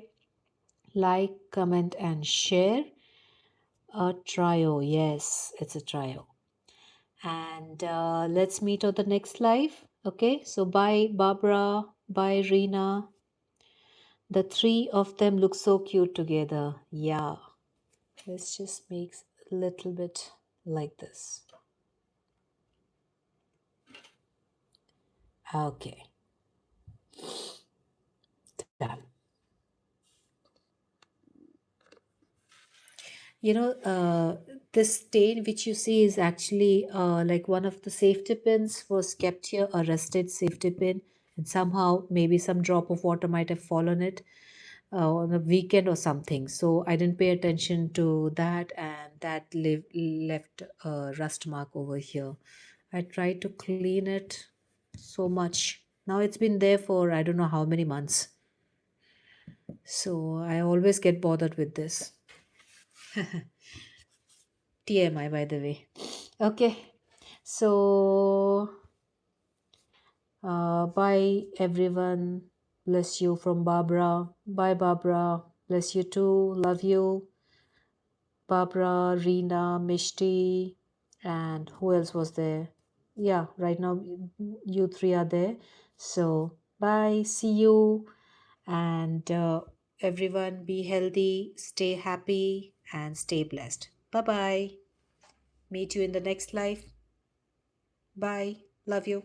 like, comment and share. A trio, yes, it's a trio. And let's meet on the next live. Okay, so bye Barbara, bye Rena. The three of them look so cute together. Yeah, let's just make a little bit like this. Okay, done. You know, this stain which you see is actually like one of the safety pins was kept here, a rusted safety pin, and somehow maybe some drop of water might have fallen it on a weekend or something. So I didn't pay attention to that, and that left a rust mark over here. I tried to clean it so much. Now it's been there for I don't know how many months. So I always get bothered with this. TMI, by the way. Okay, so bye everyone. Bless you from Barbara. Bye, Barbara. Bless you too. Love you. Barbara, Rena, Mishti, and who else was there? Yeah, right now you three are there. So bye. See you. And everyone be healthy, stay happy, and stay blessed. Bye bye. Meet you in the next life. Bye. Love you.